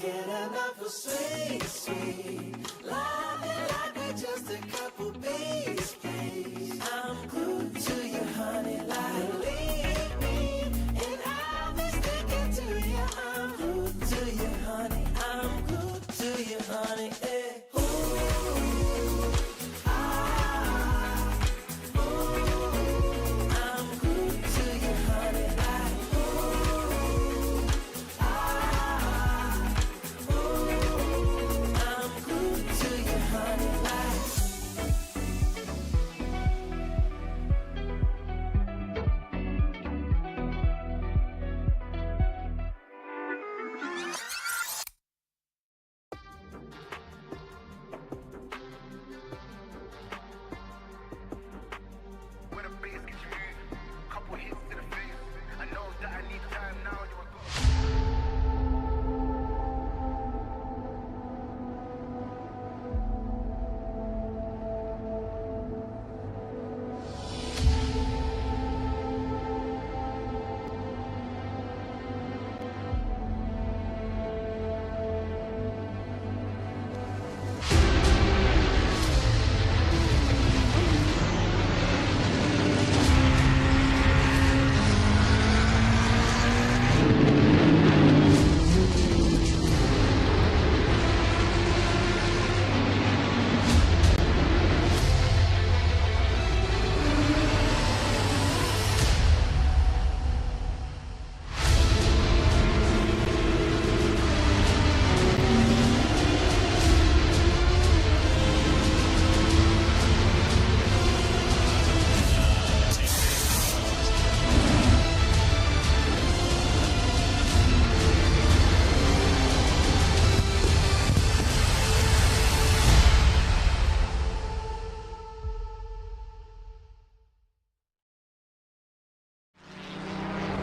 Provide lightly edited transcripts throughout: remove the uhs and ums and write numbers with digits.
get enough of sweet, sweet loving like we're just a couple babies, please. I'm glued to you, honey, like leave me, and I'll be sticking to you. I'm glued to you, honey. I'm glued to you, honey. Hey. Ooh, ah, ooh, I'm glued to you, honey, like ooh, ah, ooh, I'm glued to you, honey, like. When the bass gets you moving, couple hits to the face. I know that I need time now. You are good.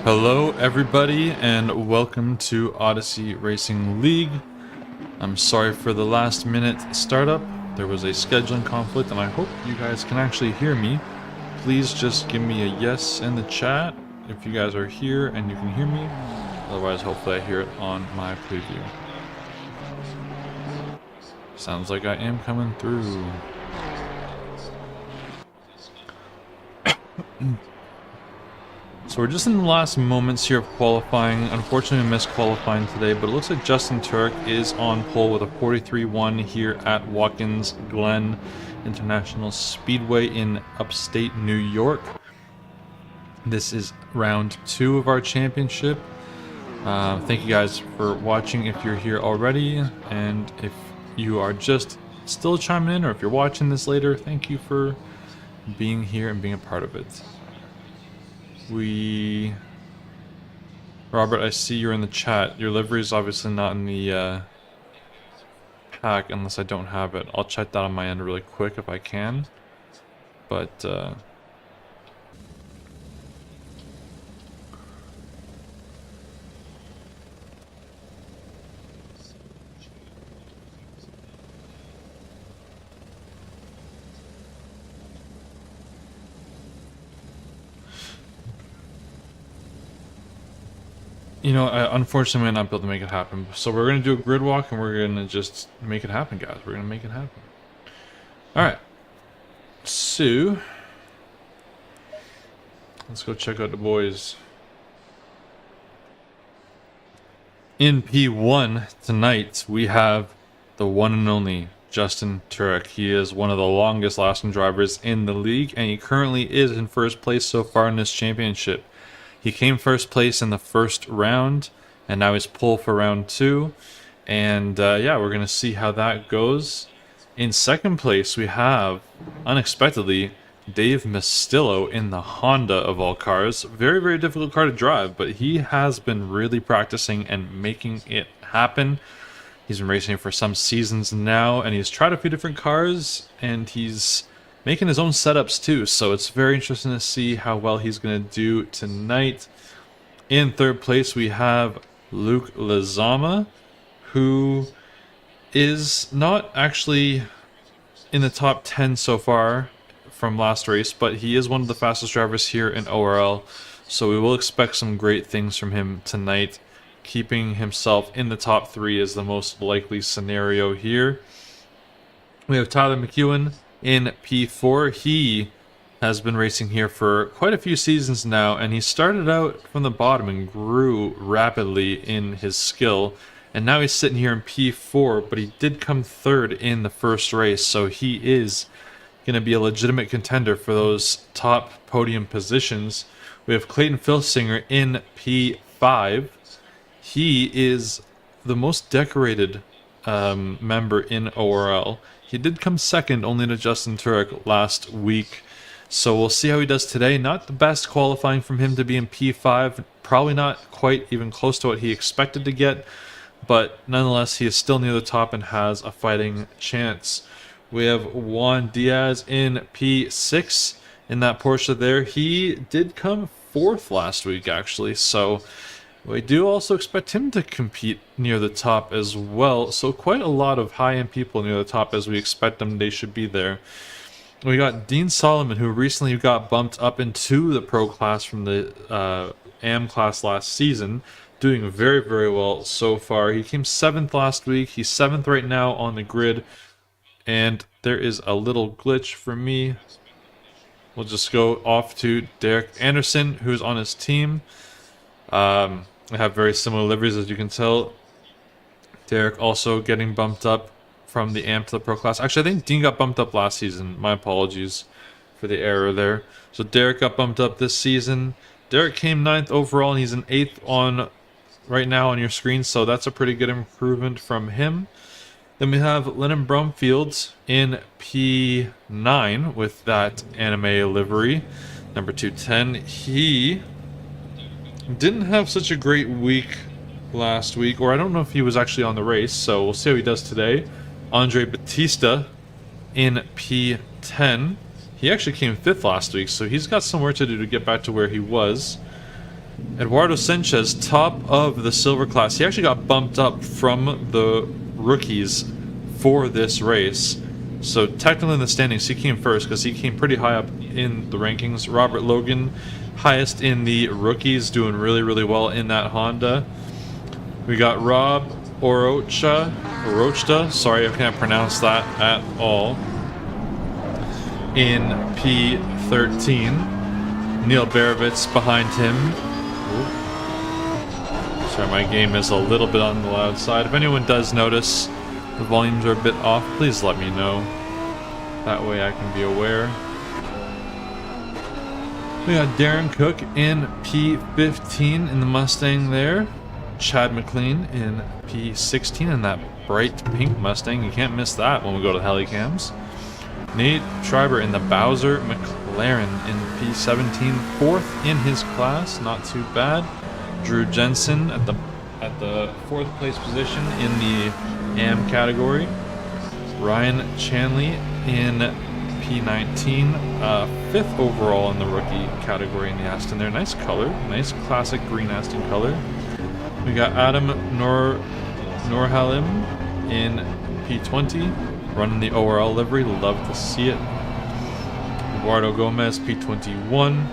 Hello everybody and welcome to Odyssey Racing League. I'm sorry for the last minute startup. There was a scheduling conflict and I hope you guys can actually hear me. Please just give me a yes in the chat if you guys are here and you can hear me. Otherwise hopefully I hear it on my preview. Sounds like I am coming through. So we're just in the last moments here of qualifying. Unfortunately, we missed qualifying today, but it looks like Justin Turek is on pole with a 43-1 here at Watkins Glen International Speedway in upstate New York. This is round 2 of our championship. Thank you guys for watching if you're here already, and if you are just still chiming in, or if you're watching this later, thank you for being here and being a part of it. Robert, I see you're in the chat. Your livery is obviously not in the pack unless I don't have it. I'll check that on my end really quick if I can. But you know, I unfortunately might not be able to make it happen. So we're going to do a grid walk and we're going to just make it happen, guys. We're going to make it happen. Alright. So, let's go check out the boys. In P1 tonight, we have the one and only Justin Turek. He is one of the longest lasting drivers in the league, and he currently is in first place so far in this championship. He came first place in the first round, and now he's pole for round 2. And yeah, we're going to see how that goes. In second place, we have, unexpectedly, Dave Mastillo in the Honda of all cars. Very, very difficult car to drive, but he has been really practicing and making it happen. He's been racing for some seasons now, and he's tried a few different cars, and he's making his own setups too, so it's very interesting to see how well he's going to do tonight. In third place, we have Luke Lezama, who is not actually in the top 10 so far from last race, but he is one of the fastest drivers here in ORL, so we will expect some great things from him tonight. keeping himself in the top 3 is the most likely scenario here. We have Tyler McEwen in P4. He has been racing here for quite a few seasons now, and he started out from the bottom and grew rapidly in his skill. And now he's sitting here in P4, but he did come 3rd in the first race, so he is going to be a legitimate contender for those top podium positions. We have Clayton Filsinger in P5. He is the most decorated member in ORL. He did come 2nd only to Justin Turek last week. So we'll see how he does today. Not the best qualifying from him to be in P5. Probably not quite even close to what he expected to get. But nonetheless, he is still near the top and has a fighting chance. We have Juan Diaz in P6 in that Porsche there. He did come 4th last week, actually. So we do also expect him to compete near the top as well. So quite a lot of high-end people near the top as we expect them. They should be there. We got Dean Solomon, who recently got bumped up into the pro class from the AM class last season, doing very, very well so far. He came 7th last week. He's 7th right now on the grid. And there is a little glitch for me. We'll just go off to Derek Anderson, who's on his team. They have very similar liveries, as you can tell. Derek also getting bumped up from the AM to the pro class. Actually, I think Dean got bumped up last season. My apologies for the error there. So Derek got bumped up this season. Derek came 9th overall, and he's an 8th on right now on your screen. So that's a pretty good improvement from him. Then we have Lennon Brumfield in P9 with that anime livery, number 210. He didn't have such a great week last week, or I don't know if he was actually on the race, so we'll see how he does today. Andre Batista in P10. He actually came 5th last week, so he's got some work to do to get back to where he was. Eduardo Sanchez, top of the silver class. He actually got bumped up from the rookies for this race. So technically in the standings, he came 1st because he came pretty high up in the rankings. Robert Logan, highest in the rookies, doing really, really well in that Honda. We got Rob Orochta, sorry I can't pronounce that at all, in P13. Neil Barovitz behind him. Ooh. Sorry, my game is a little bit on the loud side. If anyone does notice the volumes are a bit off, please let me know. That way I can be aware. We got Darren Cook in P15 in the Mustang there. Chad McLean in P16 in that bright pink Mustang. You can't miss that when we go to Helicams. Nate Schreiber in the Bowser McLaren in P17, 4th in his class, not too bad. Drew Jensen at the 4th place position in the AM category. Ryan Chanley in P19, 5th overall in the rookie category in the Aston there. Nice color, nice classic green Aston color. We got Adam Norhalim in P20, running the ORL livery, love to see it. Eduardo Gomez, P21.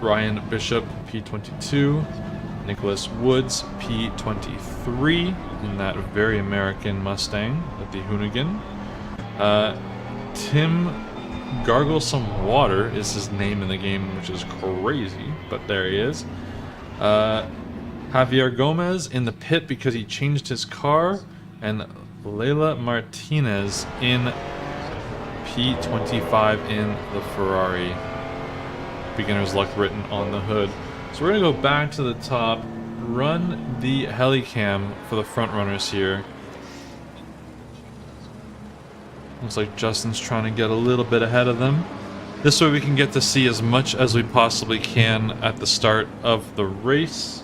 Ryan Bishop, P22. Nicholas Woods, P23, in that very American Mustang, the Hoonigan. Tim Gargle Some Water is his name in the game, which is crazy, but there he is. Javier Gomez in the pit because he changed his car, and Leila Martinez in P25 in the Ferrari. Beginner's luck written on the hood. So we're gonna go back to the top, run the Helicam for the front runners here. Looks like Justin's trying to get a little bit ahead of them. This way we can get to see as much as we possibly can at the start of the race.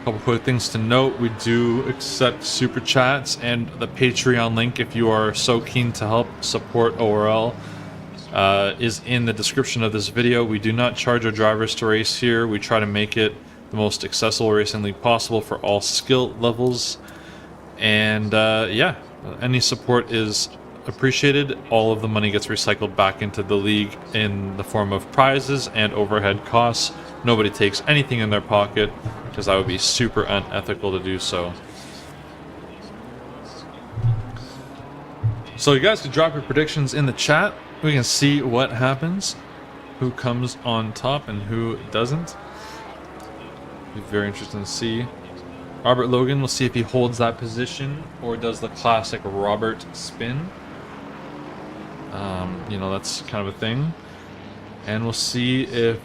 Couple quick things to note. We do accept super chats and the Patreon link if you are so keen to help support ORL is in the description of this video. We do not charge our drivers to race here. We try to make it the most accessible racing league possible for all skill levels. And yeah, any support is appreciated, all of the money gets recycled back into the league in the form of prizes and overhead costs. Nobody takes anything in their pocket, because that would be super unethical to do so. So you guys can drop your predictions in the chat. We can see what happens, who comes on top and who doesn't. Be very interesting to see. Robert Logan, we'll see if he holds that position or does the classic Robert spin. You know, that's kind of a thing. And we'll see if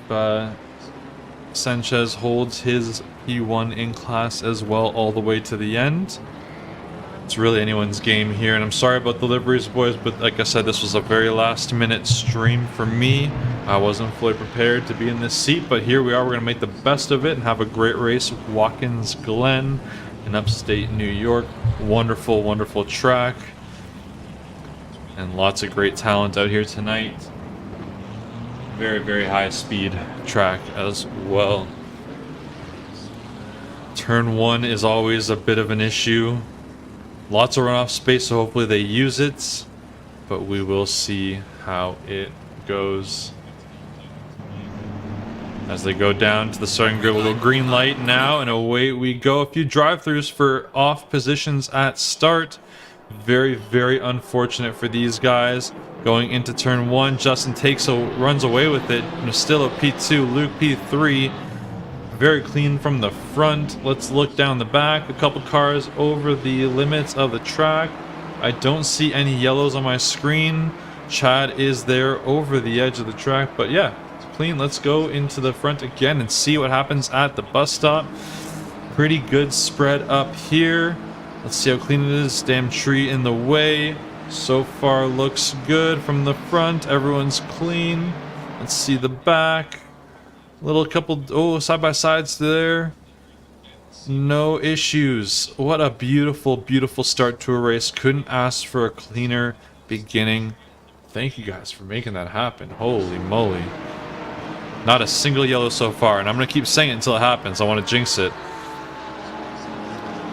Sanchez holds his P1 in class as well all the way to the end. It's really anyone's game here, and I'm sorry about deliveries, boys, but like I said, this was a very last minute stream for me. I wasn't fully prepared to be in this seat, but here we are. We're going to make the best of it and have a great race with Watkins Glen in upstate New York. Wonderful, wonderful track, and lots of great talent out here tonight. Very, very high speed track as well. Turn 1 is always a bit of an issue. Lots of runoff space, so hopefully they use it, but we will see how it goes. As they go down to the starting grid, we'll go green light now, and away we go. A few drive-thrus for off positions at start. Very, very unfortunate for these guys. Going into turn 1, Justin runs away with it. Mastillo P2, Luke P3. Very clean from the front. Let's look down the back. A couple cars over the limits of the track. I don't see any yellows on my screen. Chad is there over the edge of the track, but yeah, clean. Let's go into the front again and see what happens at the bus stop. Pretty good spread up here. Let's see how clean it is. Damn tree in the way. So far looks good from the front. Everyone's clean. Let's see the back. Little couple, side by sides there. No issues. What a beautiful, beautiful start to a race. Couldn't ask for a cleaner beginning. Thank you guys for making that happen. Holy moly. Not a single yellow so far, and I'm going to keep saying it until it happens. I want to jinx it.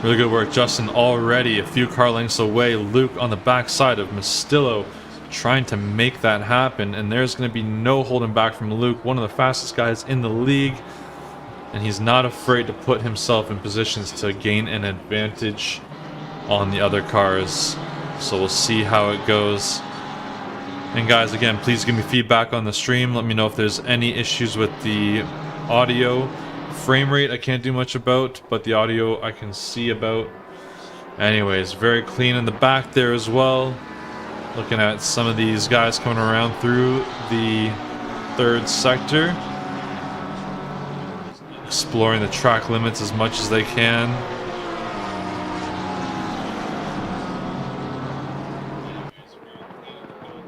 Really good work, Justin. Already a few car lengths away. Luke on the backside of Mastillo, trying to make that happen, and there's going to be no holding back from Luke, one of the fastest guys in the league, and he's not afraid to put himself in positions to gain an advantage on the other cars. So we'll see how it goes. And guys, again, please give me feedback on the stream. Let me know if there's any issues with the audio. Frame rate I can't do much about, but the audio I can see about. Anyways, very clean in the back there as well. Looking at some of these guys coming around through the third sector. Exploring the track limits as much as they can.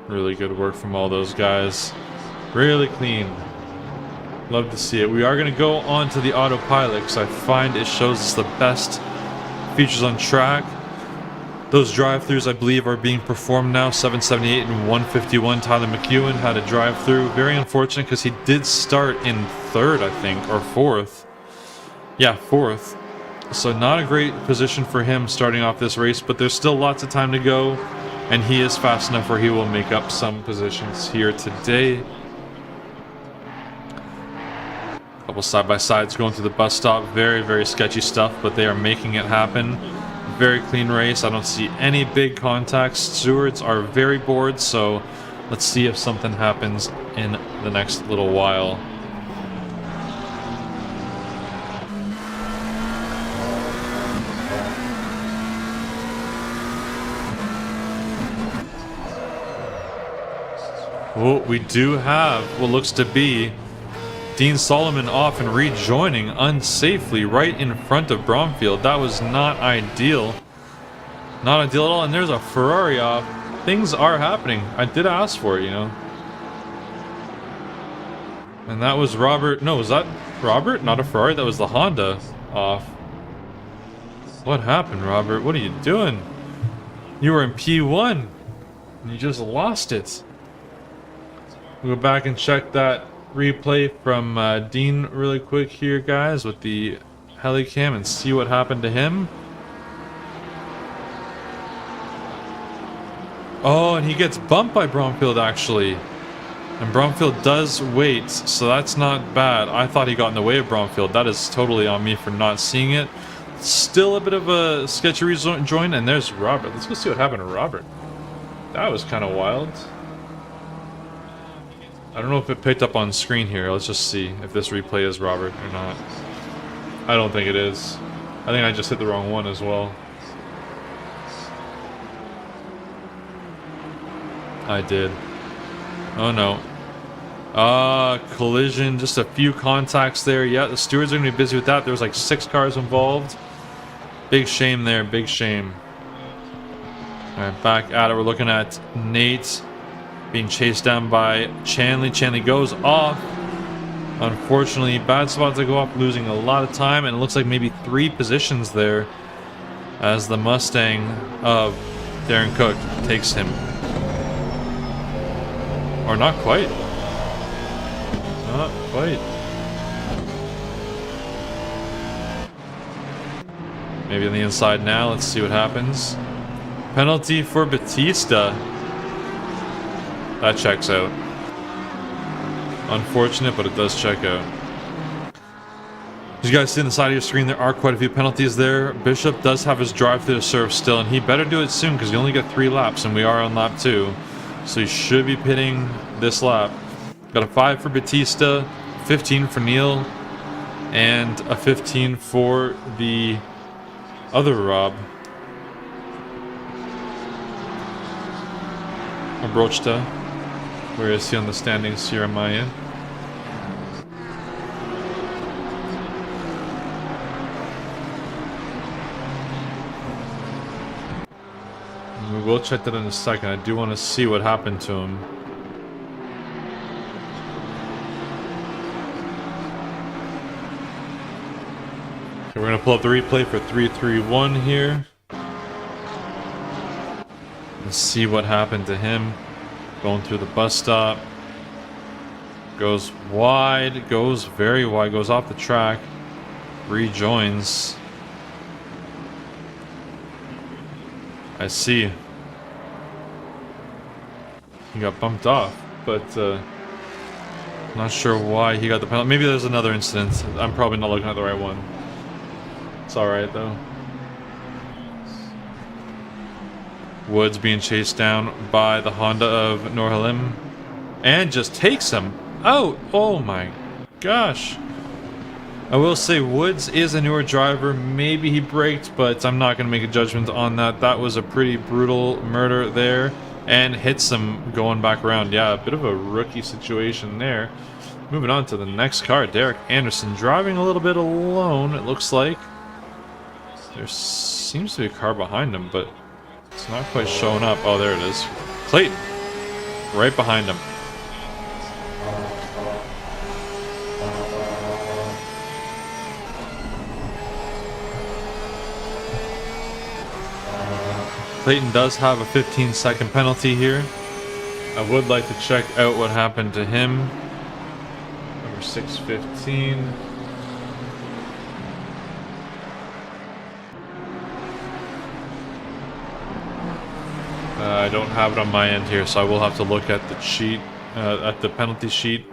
Really good work from all those guys. Really clean. Love to see it. We are going to go on to the autopilot because I find it shows us the best features on track. Those drive-thrus, I believe, are being performed now. 778 and 151. Tyler McEwen had a drive-through. Very unfortunate because he did start in third, I think, or fourth. Yeah, fourth. So not a great position for him starting off this race, but there's still lots of time to go, and he is fast enough where he will make up some positions here today. A couple side-by-sides going through the bus stop. Very, very sketchy stuff, but they are making it happen. Very clean race. I don't see any big contacts. Stewards are very bored, so let's see if something happens in the next little while. Oh, we do have what looks to be Dean Solomon off and rejoining unsafely right in front of Bromfield. That was not ideal. Not ideal at all. And there's a Ferrari off. Things are happening. I did ask for it, you know. And that was Robert. No, was that Robert? Not a Ferrari. That was the Honda off. What happened, Robert? What are you doing? You were in P1 and you just lost it. We'll go back and check that replay from Dean really quick here, guys, with the helicam and see what happened to him. Oh, and he gets bumped by Bromfield, actually. And Bromfield does wait, so that's not bad. I thought he got in the way of Bromfield. That is totally on me for not seeing it. Still a bit of a sketchy rejoin, and there's Robert. Let's go see what happened to Robert. That was kind of wild. I don't know if it picked up on screen here. Let's just see if this replay is Robert or not. I don't think it is. I think I just hit the wrong one as well. I did. Oh no. Collision, just a few contacts there. Yeah, the stewards are gonna be busy with that. There was like 6 cars involved. Big shame there, big shame. Alright, back at it. We're looking at Nate being chased down by Chanley. Chanley goes off. Unfortunately, bad spot to go off, losing a lot of time, and it looks like maybe 3 positions there as the Mustang of Darren Cook takes him. Or not quite. Not quite. Maybe on the inside now. Let's see what happens. Penalty for Batista. That checks out. Unfortunate, but it does check out. As you guys see on the side of your screen, there are quite a few penalties there. Bishop does have his drive through to serve still, and he better do it soon because you only get 3 laps, and we are on lap 2. So he should be pitting this lap. Got a 5 for Batista, 15 for Neil, and a 15 for the other Rob. Abrochta. Where is he on the standings here on my end? We will check that in a second. I do want to see what happened to him. Okay, we're going to pull up the replay for 331 here. Let's see what happened to him. Going through the bus stop. Goes wide. Goes very wide. Goes off the track. Rejoins. I see. He got bumped off, but not sure why he got the penalty. Maybe there's another incident. I'm probably not looking at the right one. It's alright though. Woods being chased down by the Honda of Norhalim and just takes him out. Oh my gosh. I will say Woods is a newer driver. Maybe he braked, but I'm not going to make a judgment on that. That was a pretty brutal murder there and hits him going back around. Yeah, a bit of a rookie situation there. Moving on to the next car. Derek Anderson driving a little bit alone, it looks like. There seems to be a car behind him, but it's not quite showing up. Oh, there it is. Clayton. Right behind him. Clayton does have a 15-second penalty here. I would like to check out what happened to him. Number 615. I don't have it on my end here, so I will have to look at the sheet, at the penalty sheet.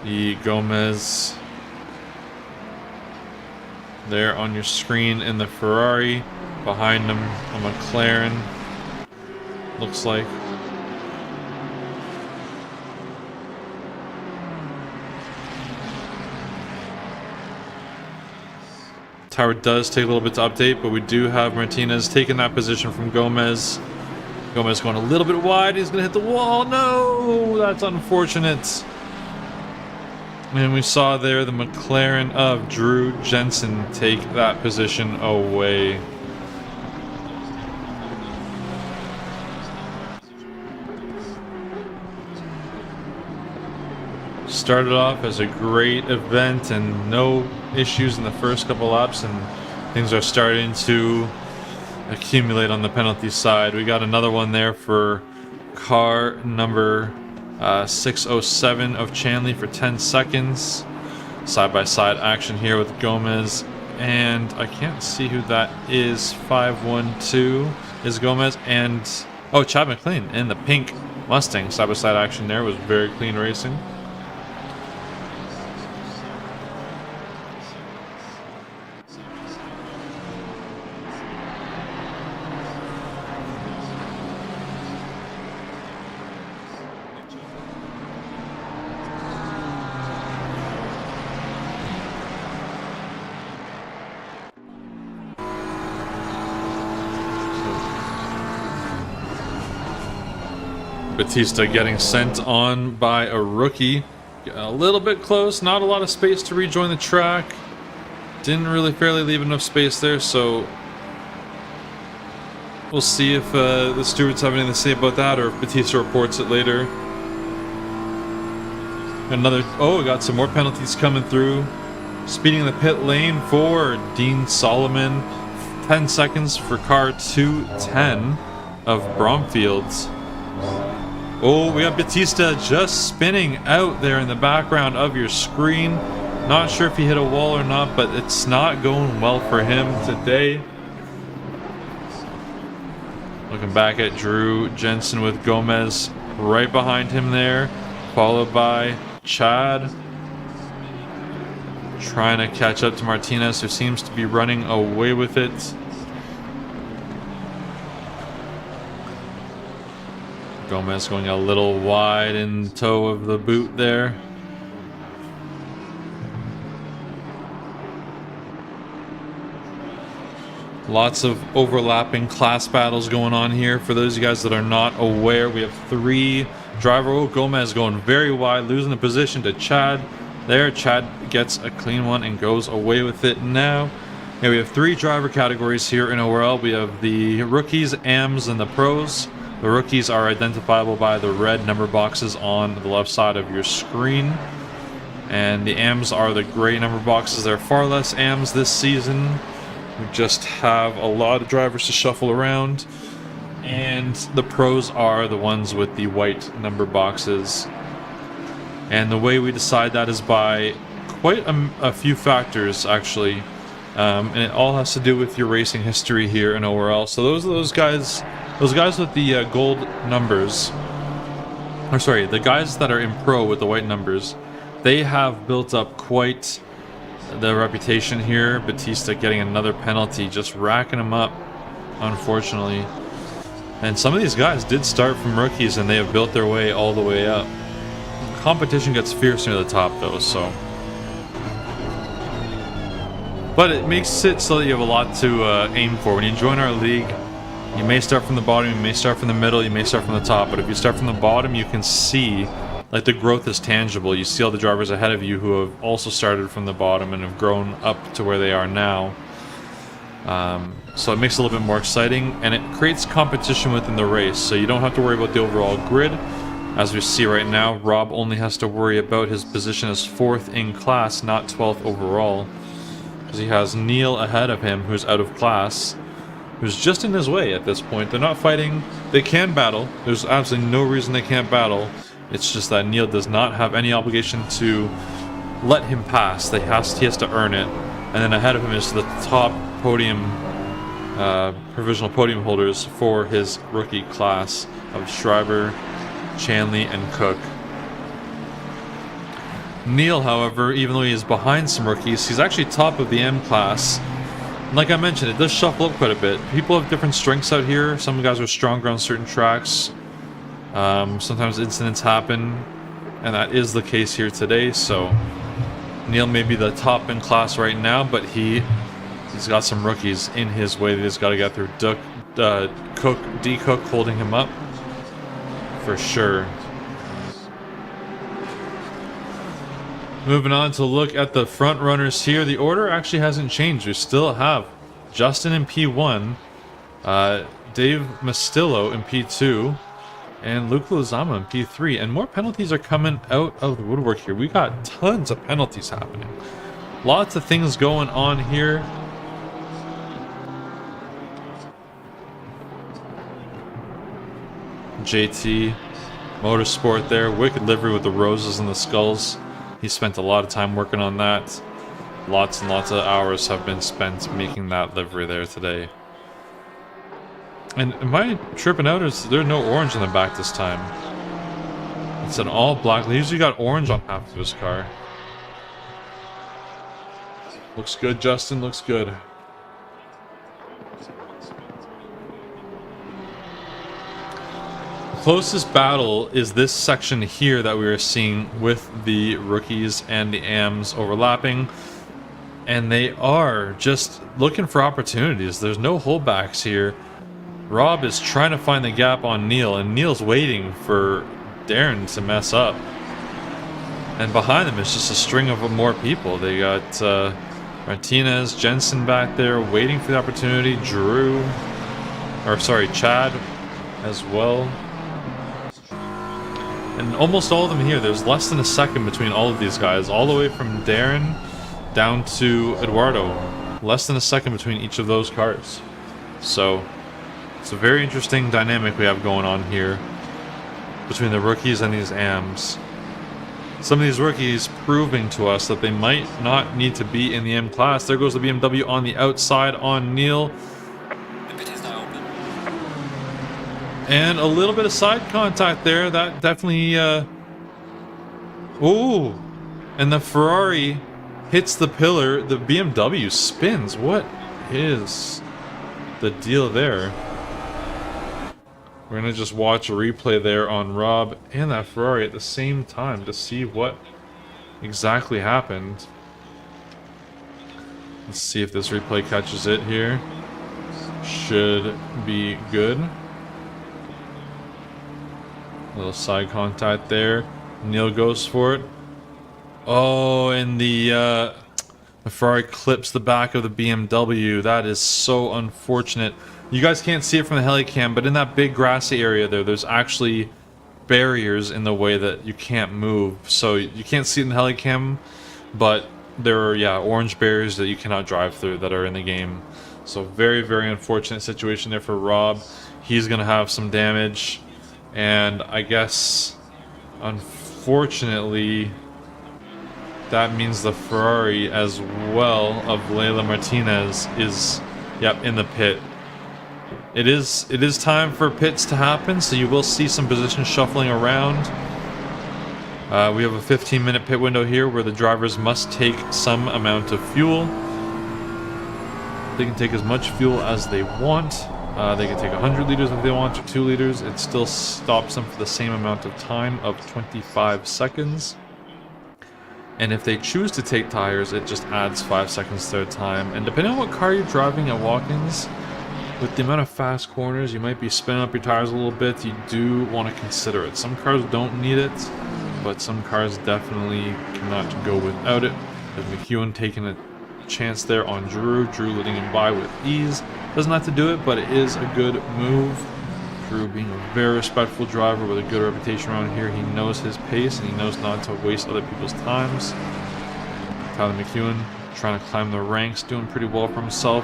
The Gomez there on your screen in the Ferrari. Behind him, a McLaren. Looks like. Tower does take a little bit to update, but we do have Martinez taking that position from Gomez. Gomez going a little bit wide. He's going to hit the wall. No, that's unfortunate. And we saw there the McLaren of Drew Jensen take that position away. Started off as a great event and no issues in the first couple laps, and things are starting to accumulate on the penalty side. We got another one there for car number 6:07 of Chanley for 10 seconds. Side-by-side action here with Gomez, and I can't see who that is. 512 is Gomez, and oh, Chad McLean in the pink Mustang. Side-by-side action there was very clean racing. Batista getting sent on by a rookie. A little bit close, not a lot of space to rejoin the track. Didn't really fairly leave enough space there, so we'll see if the stewards have anything to say about that, or if Batista reports it later. Oh, we got some more penalties coming through. Speeding in the pit lane for Dean Solomon. 10 seconds for car 210 of Bromfield's. Oh, we got Batista just spinning out there in the background of your screen. Not sure if he hit a wall or not, but it's not going well for him today. Looking back at Drew Jensen with Gomez right behind him there, followed by Chad. Trying to catch up to Martinez, who seems to be running away with it. Gomez going a little wide in toe of the boot there. Lots of overlapping class battles going on here. For those of you guys that are not aware, we have 3 driver. Oh, Gomez going very wide, losing the position to Chad. There, Chad gets a clean one and goes away with it now. Yeah, we have 3 driver categories here in ORL. We have the rookies, AMs, and the pros. The rookies are identifiable by the red number boxes on the left side of your screen. And the AMs are the gray number boxes. There are far less AMs this season. We just have a lot of drivers to shuffle around. And the pros are the ones with the white number boxes. And the way we decide that is by quite a few factors, actually. And it all has to do with your racing history here in ORL. So those guys with the gold numbers, or sorry, the guys that are in pro with the white numbers, they have built up quite the reputation here. Batista getting another penalty, just racking them up, unfortunately. And some of these guys did start from rookies, and they have built their way all the way up. Competition gets fierce near the top, though, so. But it makes it so that you have a lot to aim for. When you join our league, you may start from the bottom, you may start from the middle, you may start from the top. But if you start from the bottom, you can see, like, the growth is tangible. You see all the drivers ahead of you who have also started from the bottom and have grown up to where they are now. So it makes it a little bit more exciting, and it creates competition within the race. So you don't have to worry about the overall grid. As we see right now, Rob only has to worry about his position as 4th in class, not 12th overall. Because he has Neil ahead of him, who's out of class, who's just in his way at this point. They're not fighting. They can battle. There's absolutely no reason they can't battle. It's just that Neil does not have any obligation to let him pass. He has to earn it. And then ahead of him is the top podium, provisional podium holders for his rookie class of Schreiber, Chanley, and Cook. Neil, however, even though he is behind some rookies, he's actually top of the M class. And like I mentioned, it does shuffle up quite a bit. People have different strengths out here. Some guys are stronger on certain tracks. Sometimes incidents happen, and that is the case here today. So Neil may be the top in class right now, but he's got some rookies in his way that he's got to get through. D. Cook holding him up for sure. Moving on to look at the front runners here. The order actually hasn't changed. We still have Justin in P1, Dave Mastillo in P2, and Luke Lozama in P3. And more penalties are coming out of the woodwork here. We got tons of penalties happening. Lots of things going on here. JT Motorsport there. Wicked livery with the roses and the skulls. He spent a lot of time working on that. Lots and lots of hours have been spent making that livery there today. And am I tripping out, or is there no orange on the back this time? It's an all black. He usually got orange on half of his car. Looks good, Justin. Looks good. The closest battle is this section here that we are seeing with the rookies and the AMs overlapping. And they are just looking for opportunities. There's no holdbacks here. Rob is trying to find the gap on Neil, and Neil's waiting for Darren to mess up. And behind them is just a string of more people. They got Martinez, Jensen back there waiting for the opportunity. Chad as well. And almost all of them here. There's less than a second between all of these guys, all the way from Darren down to Eduardo. Less than a second between each of those cars. So it's a very interesting dynamic we have going on here between the rookies and these AMs. Some of these rookies proving to us that they might not need to be in the M class. There goes the BMW on the outside on Neil. The pit is now open. And a little bit of side contact there. That definitely... Ooh! And the Ferrari hits the pillar. The BMW spins. What is the deal there? We're going to just watch a replay there on Rob and that Ferrari at the same time to see what exactly happened. Let's see if this replay catches it here. Should be good. Little side contact there. Neil goes for it. Oh, and the Ferrari clips the back of the BMW. That is so unfortunate. You guys can't see it from the helicam, but in that big grassy area there's actually barriers in the way that you can't move. So you can't see it in the helicam, but there are, yeah, orange barriers that you cannot drive through that are in the game. So very, very unfortunate situation there for Rob. He's going to have some damage. And I guess, unfortunately, that means the Ferrari as well of Leila Martinez is, yep, in the pit. It is time for pits to happen, so you will see some position shuffling around. We have a 15-minute pit window here where the drivers must take some amount of fuel. They can take as much fuel as they want. They can take 100 liters if they want, or 2 liters. It still stops them for the same amount of time of 25 seconds. And if they choose to take tires, it just adds 5 seconds to their time. And depending on what car you're driving at Watkins, with the amount of fast corners, you might be spinning up your tires a little bit. You do want to consider it. Some cars don't need it, but some cars definitely cannot go without it. With McEwen taking a chance there on Drew letting him by with ease. Doesn't have to do it, but it is a good move. Drew being a very respectful driver with a good reputation around here. He knows his pace and he knows not to waste other people's times. Tyler McEwen trying to climb the ranks, doing pretty well for himself.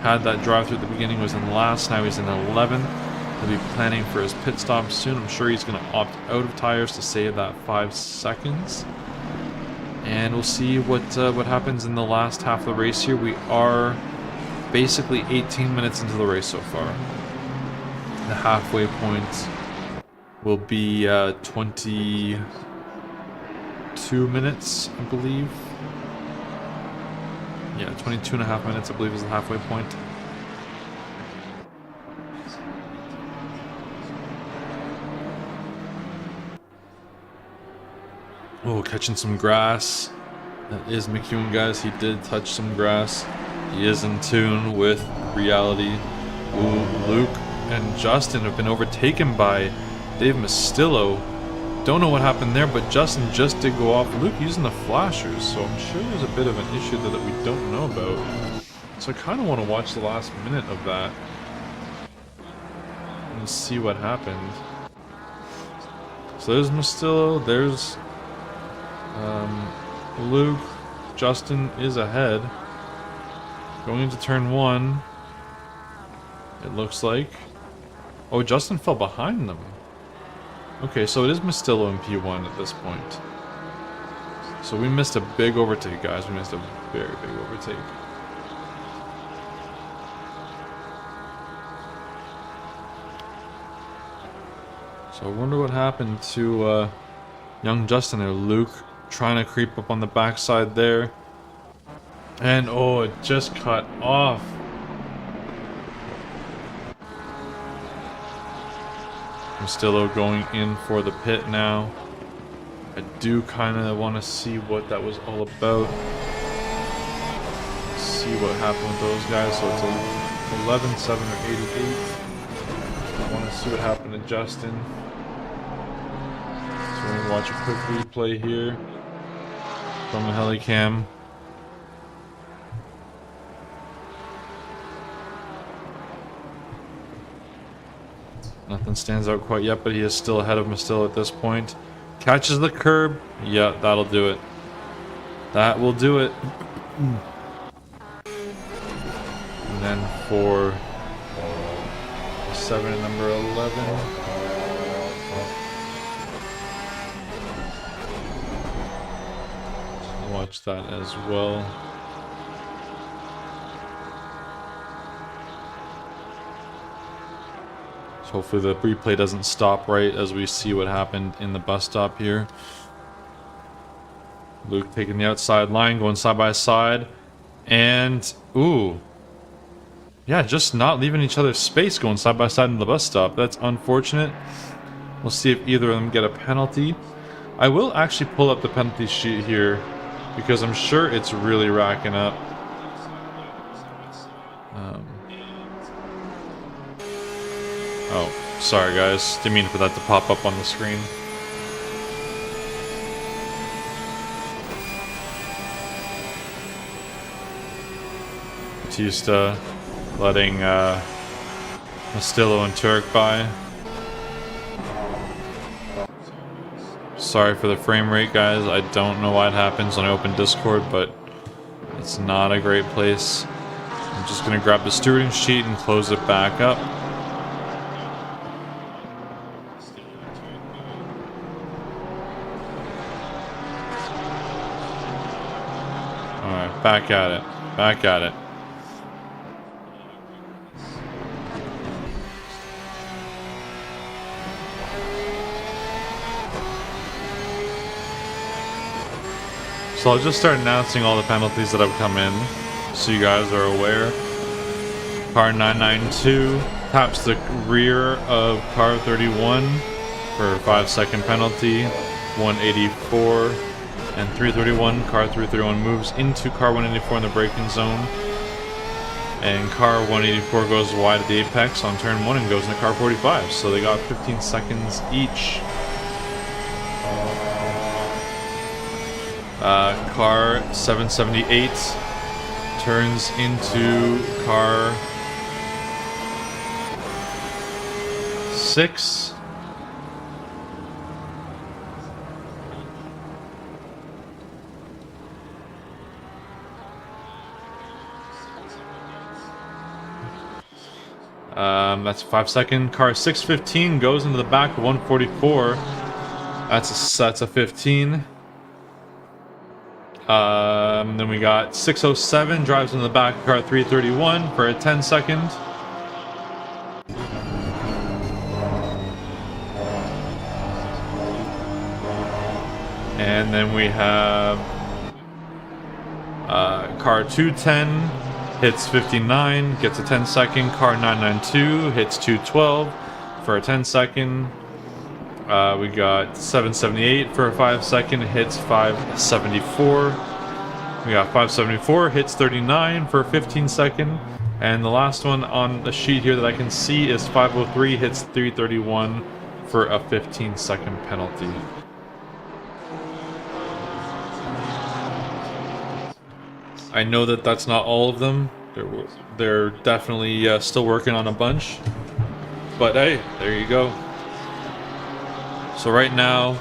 Had that drive through at the beginning, was in last, now he's in 11th. He'll be planning for his pit stop soon. I'm sure he's going to opt out of tires to save that 5 seconds. And we'll see what happens in the last half of the race here. We are basically 18 minutes into the race so far. The halfway point will be 22 minutes, I believe. Yeah, 22 and a half minutes, I believe, is the halfway point. Oh, catching some grass. That is McEwen, guys. He did touch some grass. He is in tune with reality. Ooh, Luke and Justin have been overtaken by Dave Mastillo. Don't know what happened there, but Justin just did go off. Luke using the flashers, so I'm sure there's a bit of an issue there that we don't know about. So I kind of want to watch the last minute of that and see what happened. So there's Mastillo, there's Luke. Justin is ahead. Going into turn 1, it looks like. Oh, Justin fell behind them. Okay, so it is Mastillo in P1 at this point. So we missed a big overtake, guys. We missed a very big overtake. So I wonder what happened to young Justin or Luke trying to creep up on the backside there. And oh, it just cut off. Mastillo going in for the pit now. I do kind of want to see what that was all about. See what happened with those guys. So it's 11, 7, or 8, 8. I want to see what happened to Justin. So we're going to watch a quick replay here from the helicam. Nothing stands out quite yet, but he is still ahead of Mastillo at this point. Catches the curb. Yeah, that'll do it. That will do it. And then for 7 and number 11. Watch that as well. So hopefully the replay doesn't stop right as we see what happened in the bus stop here. Luke taking the outside line, going side by side. And, ooh. Yeah, just not leaving each other space going side by side in the bus stop. That's unfortunate. We'll see if either of them get a penalty. I will actually pull up the penalty sheet here because I'm sure it's really racking up. Oh, sorry guys. Didn't mean for that to pop up on the screen. Batista letting Mastillo and Turk by. Sorry for the frame rate, guys. I don't know why it happens when I open Discord, but it's not a great place. I'm just gonna grab the stewarding sheet and close it back up. Alright, back at it. Back at it. So I'll just start announcing all the penalties that have come in, so you guys are aware. Car 992 taps the rear of car 31 for a 5-second penalty. 184 and 331. Car 331 moves into car 184 in the braking zone. And car 184 goes wide at the apex on turn 1 and goes into car 45. So they got 15 seconds each. Car 778 turns into car 6. That's a 5-second. Car 615 goes into the back of 144. That's a 15. Then we got 607 drives in the back of car 331 for a 10-second. And then we have car 210 hits 59, gets a 10-second. Car 992 hits 212 for a 10-second. We got 778 for a 5-second, hits 574. We got 574, hits 39 for a 15-second. And the last one on the sheet here that I can see is 503, hits 331 for a 15-second penalty. I know that that's not all of them. They're definitely still working on a bunch. But hey, there you go. So right now,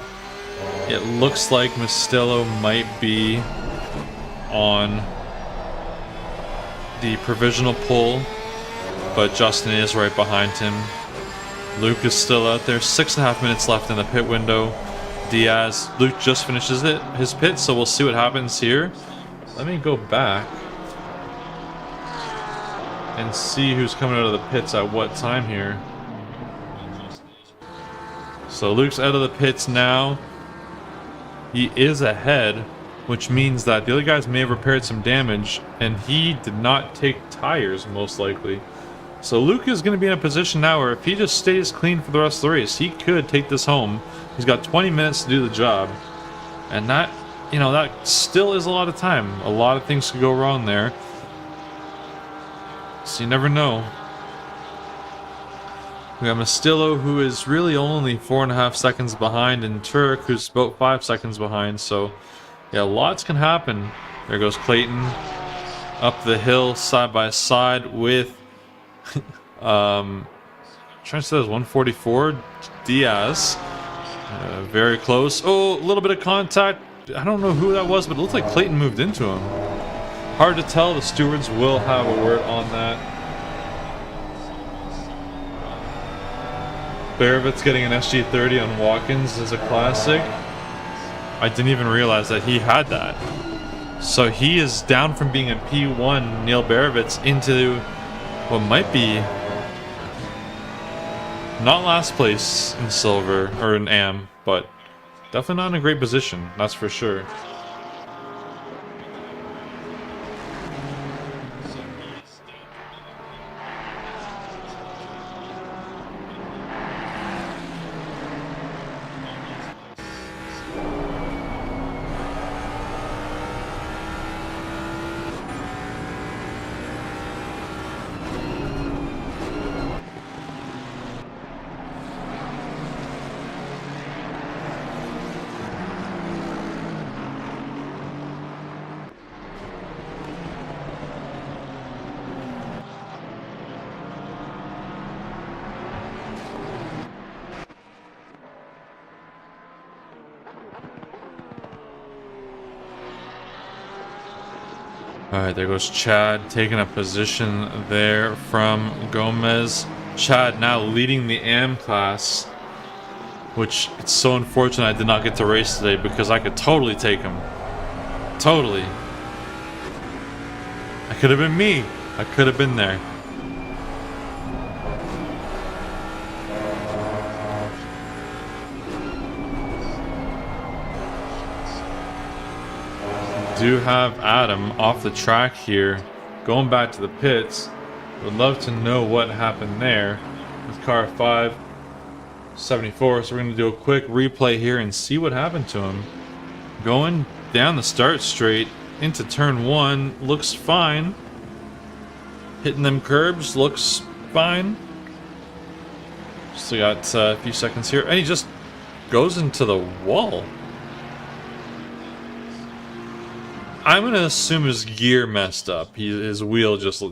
it looks like Mastillo might be on the provisional pole, but Justin is right behind him. Luke is still out there. 6.5 minutes left in the pit window. Diaz. Luke just finishes his pit, so we'll see what happens here. Let me go back and see who's coming out of the pits at what time here. So Luke's out of the pits now. He is ahead, which means that the other guys may have repaired some damage, and he did not take tires, most likely. So Luke is going to be in a position now where if he just stays clean for the rest of the race, he could take this home. He's got 20 minutes to do the job. And that, you know, that still is a lot of time. A lot of things could go wrong there. So you never know. We got Mastillo, who is really only 4.5 seconds behind, and Turek, who's about 5 seconds behind. So, yeah, lots can happen. There goes Clayton up the hill side by side with trying to say that was 144 Diaz. Very close. Oh, a little bit of contact. I don't know who that was, but it looked like Clayton moved into him. Hard to tell. The stewards will have a word on that. Barovitz getting an SG30 on Watkins is a classic. I didn't even realize that he had that. So he is down from being a P1, Neil Barovitz, into what might be not last place in silver or in AM, but definitely not in a great position, that's for sure. Alright, there goes Chad taking a position there from Gomez. Chad now leading the AM class, which it's so unfortunate I did not get to race today because I could totally take him. Totally. I could have been me. I could have been there. Do have Adam off the track here, going back to the pits. Would love to know what happened there with car 574. So we're going to do a quick replay here and see what happened to him. Going down the start straight into turn 1 looks fine. Hitting them curbs looks fine. Still got a few seconds here, and he just goes into the wall. I'm gonna assume his gear messed up. His wheel just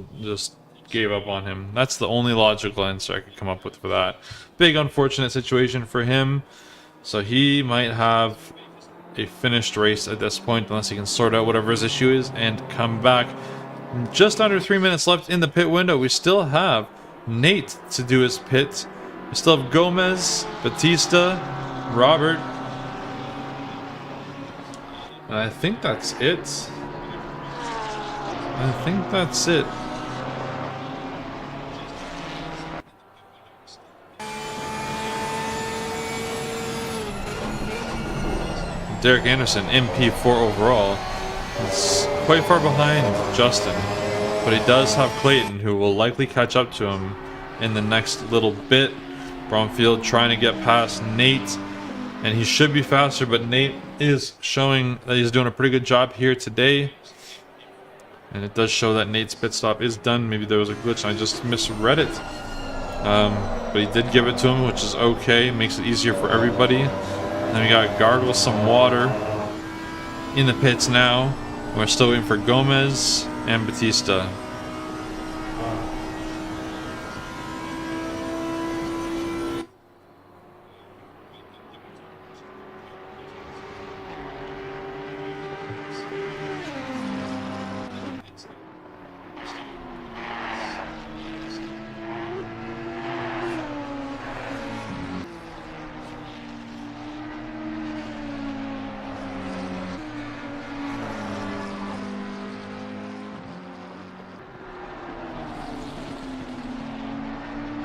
gave up on him. That's the only logical answer I could come up with for that. Big unfortunate situation for him. So he might have a finished race at this point unless he can sort out whatever his issue is and come back. Just under 3 minutes left in the pit window. We still have Nate to do his pit. We still have Gomez, Batista, Robert. And I think that's it. I think that's it. Derek Anderson, MP4 overall, is quite far behind Justin, but he does have Clayton, who will likely catch up to him in the next little bit. Bromfield trying to get past Nate, and he should be faster, but Nate is showing that he's doing a pretty good job here today. And it does show that Nate's pit stop is done. Maybe there was a glitch and I just misread it. But he did give it to him, which is okay. Makes it easier for everybody. And then we got gargle some water in the pits now. We're still waiting for Gomez and Batista.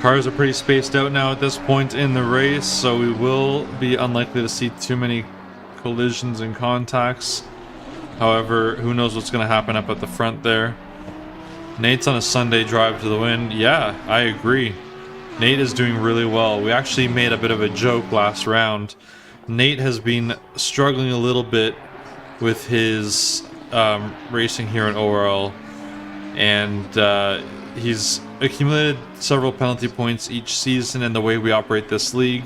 Cars are pretty spaced out now at this point in the race, so we will be unlikely to see too many collisions and contacts. However, who knows what's going to happen up at the front there. Nate's on a Sunday drive to the win. Yeah, I agree. Nate is doing really well. We actually made a bit of a joke last round. Nate has been struggling a little bit with his racing here in ORL, and he's accumulated several penalty points each season in the way we operate this league.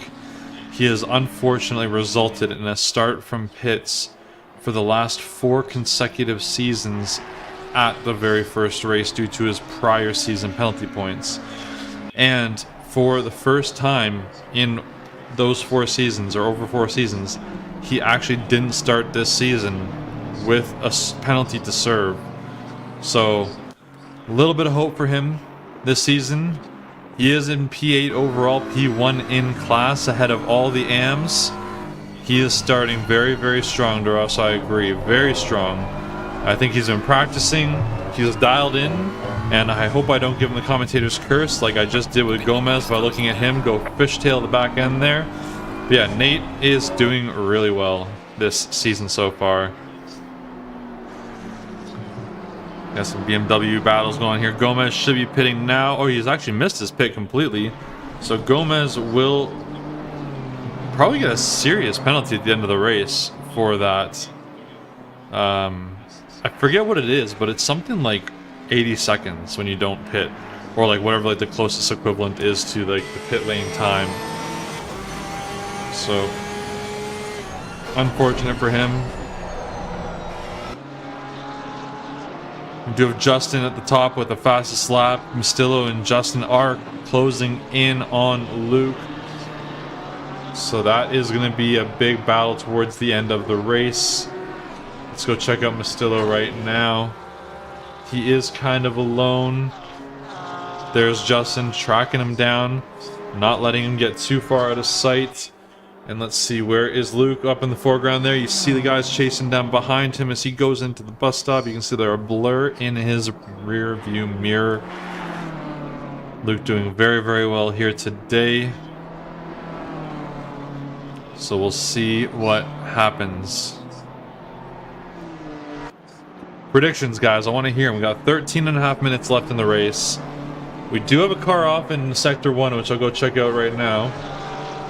He has unfortunately resulted in a start from pits for the last 4 consecutive seasons at the very first race due to his prior season penalty points. And for the first time in those 4 seasons, or over 4 seasons, he actually didn't start this season with a penalty to serve. So a little bit of hope for him this season. He is in P8 overall, P1 in class, ahead of all the AMs. He is starting very, very strong, Duras. I agree, very strong. I think he's been practicing, he's dialed in, and I hope I don't give him the commentator's curse like I just did with Gomez by looking at him go fishtail the back end there. But yeah, Nate is doing really well this season so far. Got some BMW battles going here. Gomez should be pitting now. Oh, he's actually missed his pit completely. So Gomez will probably get a serious penalty at the end of the race for that. I forget what it is, but it's something like 80 seconds when you don't pit, or like whatever like the closest equivalent is to like the pit lane time. So unfortunate for him. We do have Justin at the top with the fastest lap. Mastillo and Justin are closing in on Luke. So that is going to be a big battle towards the end of the race. Let's go check out Mastillo right now. He is kind of alone. There's Justin tracking him down, not letting him get too far out of sight. And let's see, where is Luke? Up in the foreground there. You see the guys chasing down behind him as he goes into the bus stop. You can see there a blur in his rear view mirror. Luke doing very, very well here today. So we'll see what happens. Predictions, guys. I want to hear them. We got 13.5 minutes left in the race. We do have a car off in Sector 1, which I'll go check out right now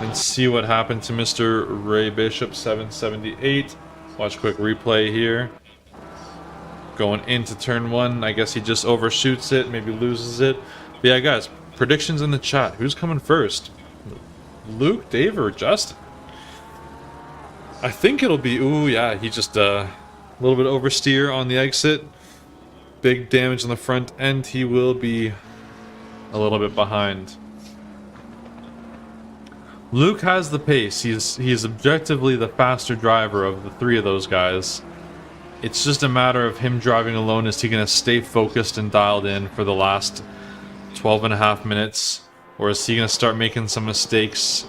and see what happened to Mr. Ray Bishop 778. Watch a quick replay here. Going into turn 1. I guess he just overshoots it, maybe loses it. But yeah, guys, predictions in the chat. Who's coming first? Luke, Dave, or Justin? I think it'll be... Ooh, yeah, he just... a little bit oversteer on the exit. Big damage on the front end. He will be a little bit behind. Luke has the pace. He's objectively the faster driver of the 3 of those guys. It's just a matter of him driving alone. Is he going to stay focused and dialed in for the last 12.5 minutes? Or is he going to start making some mistakes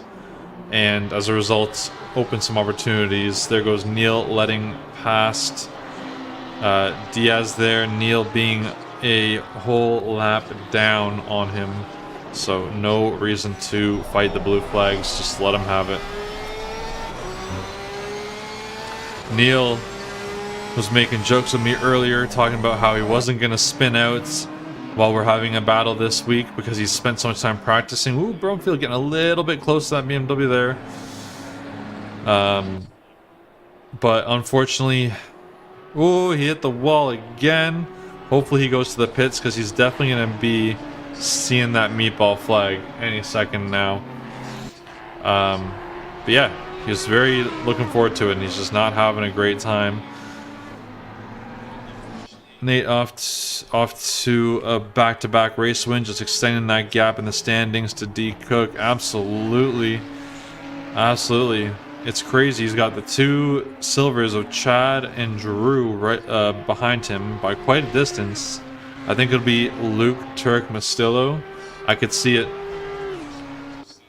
and as a result open some opportunities? There goes Neil letting past Diaz there. Neil being a whole lap down on him. So no reason to fight the blue flags, just let him have it. Neil was making jokes with me earlier, talking about how he wasn't going to spin out while we're having a battle this week because he's spent so much time practicing. Ooh, Bromfield getting a little bit close to that BMW there. But unfortunately, ooh, he hit the wall again. Hopefully he goes to the pits because he's definitely going to be seeing that meatball flag any second now. But yeah, he's very looking forward to it, and he's just not having a great time. Nate off to a back-to-back race win, just extending that gap in the standings to D Cook. Absolutely, absolutely. It's crazy. He's got the 2 silvers of Chad and Drew right behind him by quite a distance. I think it'll be Luke, Turk, Mastillo. I could see it.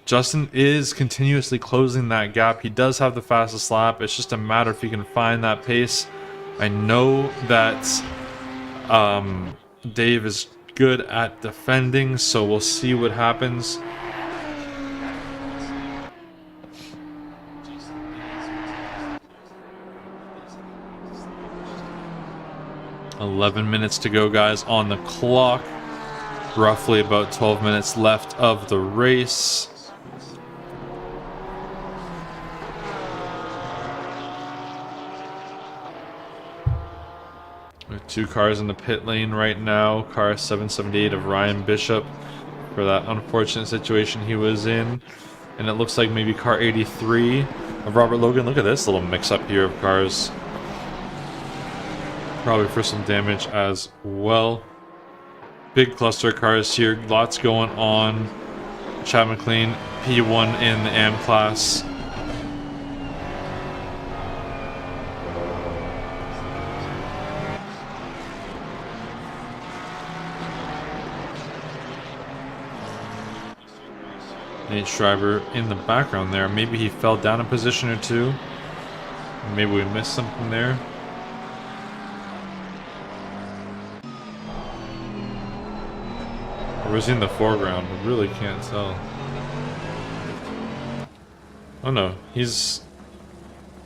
Justin is continuously closing that gap. He does have the fastest lap. It's just a matter if he can find that pace. I know that Dave is good at defending, so we'll see what happens. "11 minutes to go, guys, on the clock. Roughly about 12 minutes left of the race. We have 2 cars in the pit lane right now. Car 778 of Ryan Bishop for that unfortunate situation he was in. And it looks like maybe car 83 of Robert Logan. Look at this little mix-up here of cars. Probably for some damage as well. Big cluster of cars here, lots going on. Chad McLean, P1 in the AM class. Nate Schreiber in the background there. Maybe he fell down a position or two. Maybe we missed something there. Or was he in the foreground? I really can't tell. Oh no, he was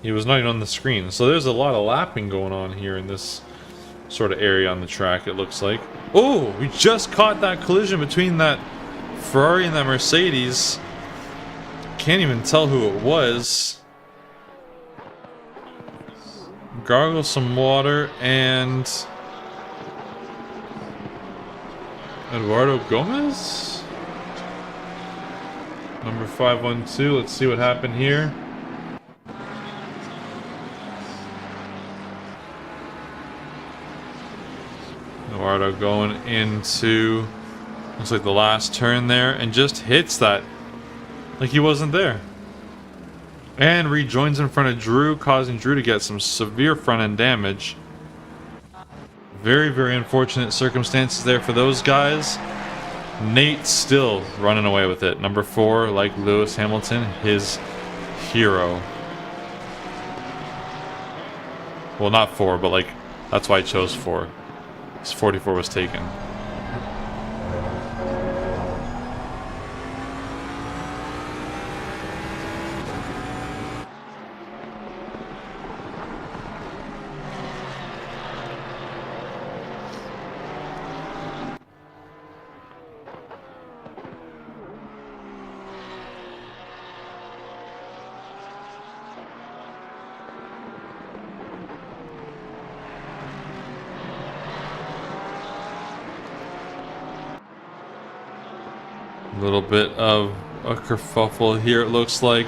not even on the screen. So there's a lot of lapping going on here in this sort of area on the track, it looks like. Oh, we just caught that collision between that Ferrari and that Mercedes. Can't even tell who it was. Gargle some water and Eduardo Gomez? Number 512. Let's see what happened here. Eduardo going into, looks like the last turn there, and just hits that like he wasn't there. And rejoins in front of Drew, causing Drew to get some severe front end damage. Very, very unfortunate circumstances there for those guys. Nate still running away with it. Number 4, like Lewis Hamilton, his hero. Well, not 4, but like, that's why I chose 4. His 44 was taken. A little bit of a kerfuffle here, it looks like.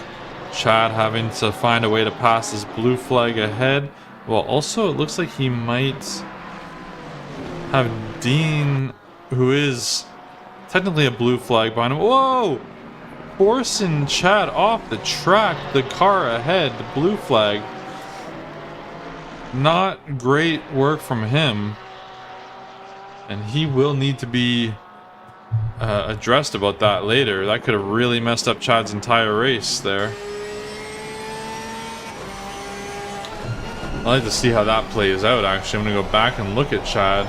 Chad having to find a way to pass his blue flag ahead. Well, also it looks like he might have Dean, who is technically a blue flag behind him. Whoa! Forcing Chad off the track, the car ahead, the blue flag. Not great work from him. And he will need to be addressed about that later. That could have really messed up Chad's entire race there. I'd like to see how that plays out, actually. I'm going to go back and look at Chad.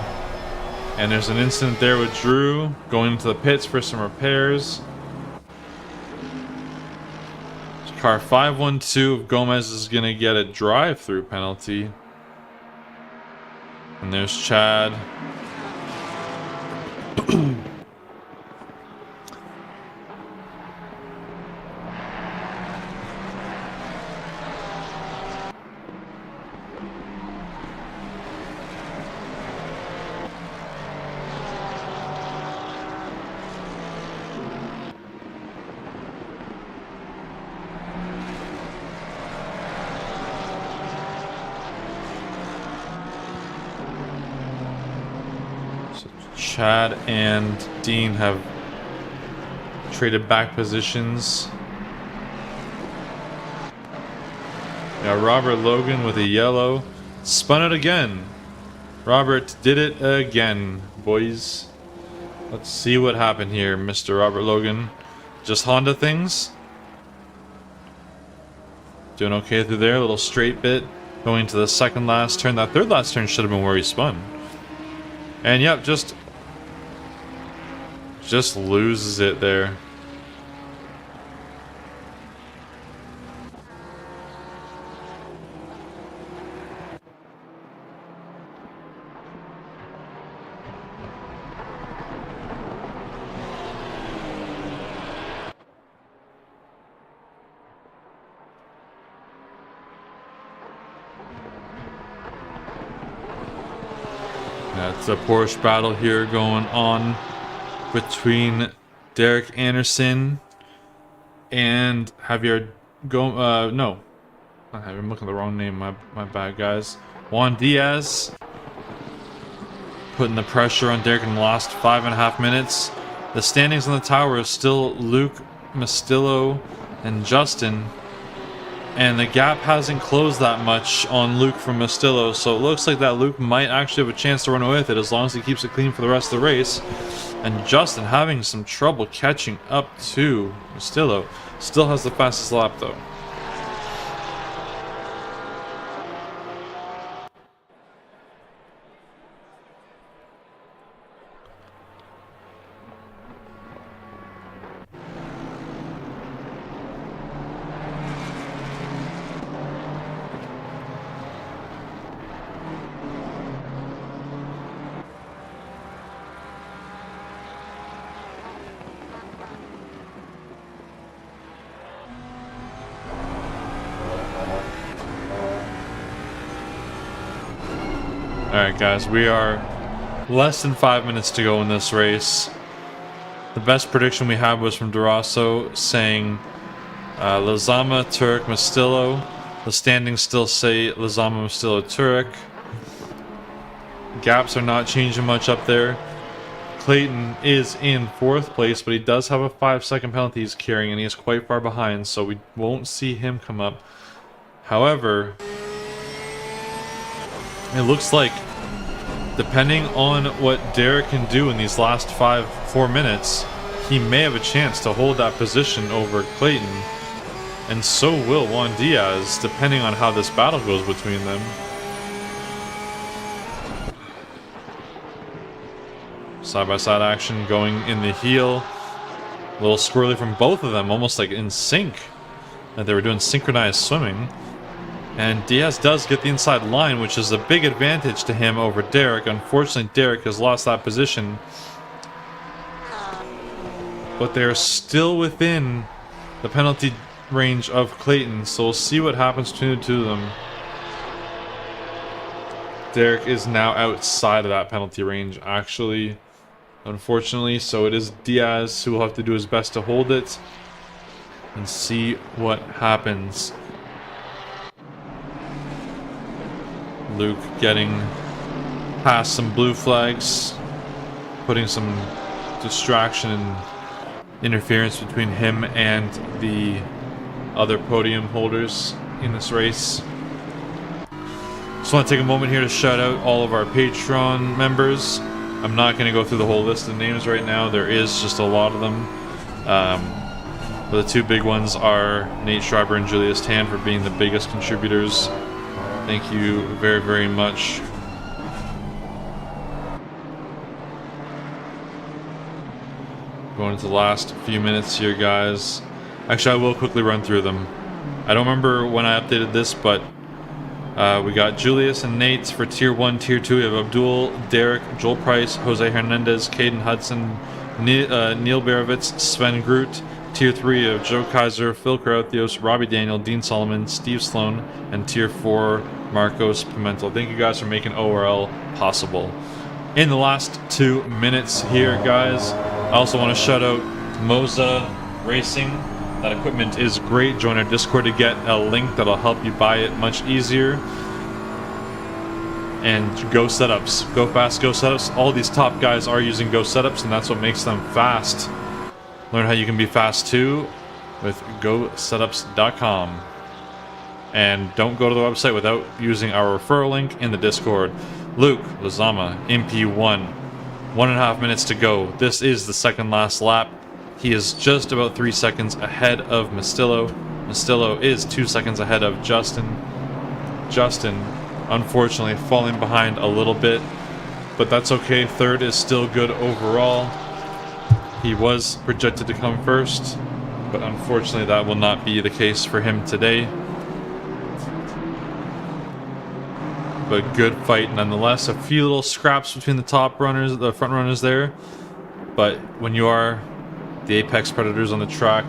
And there's an incident there with Drew going into the pits for some repairs. Car 512 of Gomez is going to get a drive-through penalty. And there's Chad. Chad and Dean have traded back positions. Now Robert Logan with a yellow. Spun it again. Robert did it again, boys. Let's see what happened here, Mr. Robert Logan. Just Honda things. Doing okay through there. A little straight bit. Going to the second last turn. That third last turn should have been where he spun. And yep, just Just loses it there. It's a Porsche battle here going on between Derek Anderson and Javier no. I'm looking at the wrong name. My bad, guys. Juan Diaz putting the pressure on Derek in the last 5.5 minutes. The standings on the tower is still Luke, Mastillo, and Justin. And the gap hasn't closed that much on Luke from Mastillo, so it looks like that Luke might actually have a chance to run away with it as long as he keeps it clean for the rest of the race. And Justin having some trouble catching up to Mastillo. Still has the fastest lap though. Alright guys, we are less than 5 minutes to go in this race. The best prediction we had was from Durasso saying Lizama, Turek, Mastillo. The standings still say Lizama, Mastillo, Turek. Gaps are not changing much up there. Clayton is in 4th place, but he does have a 5-second penalty he's carrying, and he is quite far behind, so we won't see him come up. However, it looks like, depending on what Derek can do in these last 4 minutes, he may have a chance to hold that position over Clayton. And so will Juan Diaz, depending on how this battle goes between them. Side-by-side action going in the heel. A little squirrely from both of them, almost like in sync. That they were doing synchronized swimming. And Diaz does get the inside line, which is a big advantage to him over Derek. Unfortunately, Derek has lost that position. But they're still within the penalty range of Clayton, so we'll see what happens between the two of them. Derek is now outside of that penalty range, actually, unfortunately. So it is Diaz who will have to do his best to hold it and see what happens. Luke getting past some blue flags, putting some distraction and interference between him and the other podium holders in this race. Just want to take a moment here to shout out all of our Patreon members. I'm not going to go through the whole list of names right now. There is just a lot of them. But the two big ones are Nate Schreiber and Julius Tan for being the biggest contributors. Thank you very, very much. Going into the last few minutes here, guys. Actually, I will quickly run through them. I don't remember when I updated this, but we got Julius and Nate for Tier 1, Tier 2. We have Abdul, Derek, Joel Price, Jose Hernandez, Caden Hudson, Neil Barovitz, Sven Groot. Tier 3 of Joe Kaiser, Phil Carothios, Robbie Daniel, Dean Solomon, Steve Sloan, and Tier 4, Marcos Pimentel. Thank you guys for making ORL possible. In the last 2 minutes here, guys, I also want to shout out Moza Racing. That equipment is great. Join our Discord to get a link that'll help you buy it much easier. And Go Setups. Go Fast, Go Setups. All these top guys are using Go Setups, and that's what makes them fast. Learn how you can be fast too with GoSetups.com. And don't go to the website without using our referral link in the Discord. Luke Lizama, MP1. 1.5 minutes to go. This is the second last lap. He is just about 3 seconds ahead of Mastillo. Mastillo is 2 seconds ahead of Justin. Justin, unfortunately, falling behind a little bit, but that's okay. Third is still good overall. He was projected to come first, but unfortunately that will not be the case for him today. But good fight nonetheless. A few little scraps between the top runners, the front runners there. But when you are the apex predators on the track,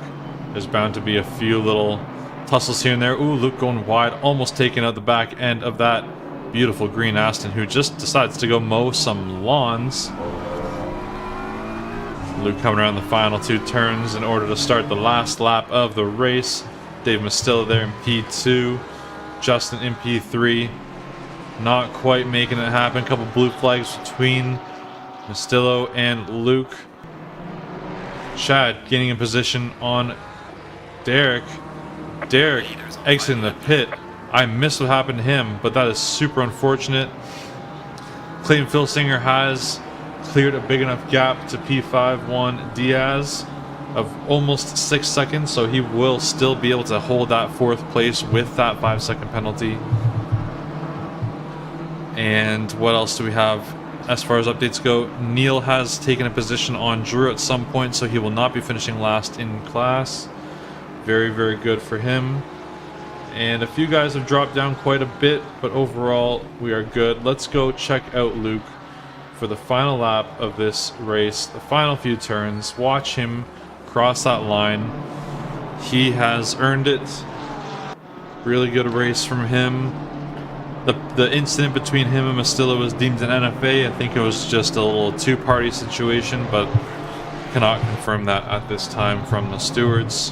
there's bound to be a few little tussles here and there. Ooh, Luke going wide, almost taking out the back end of that beautiful green Aston, who just decides to go mow some lawns. Luke coming around the final 2 turns in order to start the last lap of the race. Dave Mastillo there in P2. Justin in P3. Not quite making it happen. A couple blue flags between Mastillo and Luke. Chad getting in position on Derek. Derek exiting the pit. I missed what happened to him, but that is super unfortunate. Clayton Filsinger has cleared a big enough gap to P5-1 Diaz of almost 6 seconds, so he will still be able to hold that 4th place with that 5-second penalty. And what else do we have as far as updates go? Neil has taken a position on Drew at some point, so he will not be finishing last in class. Very, very good for him. And a few guys have dropped down quite a bit, but overall we are good. Let's go check out Luke for the final lap of this race, the final few turns. Watch him cross that line. He has earned it. Really good race from him. The incident between him and Mastillo was deemed an NFA. I think it was just a little 2-party situation, but cannot confirm that at this time from the stewards.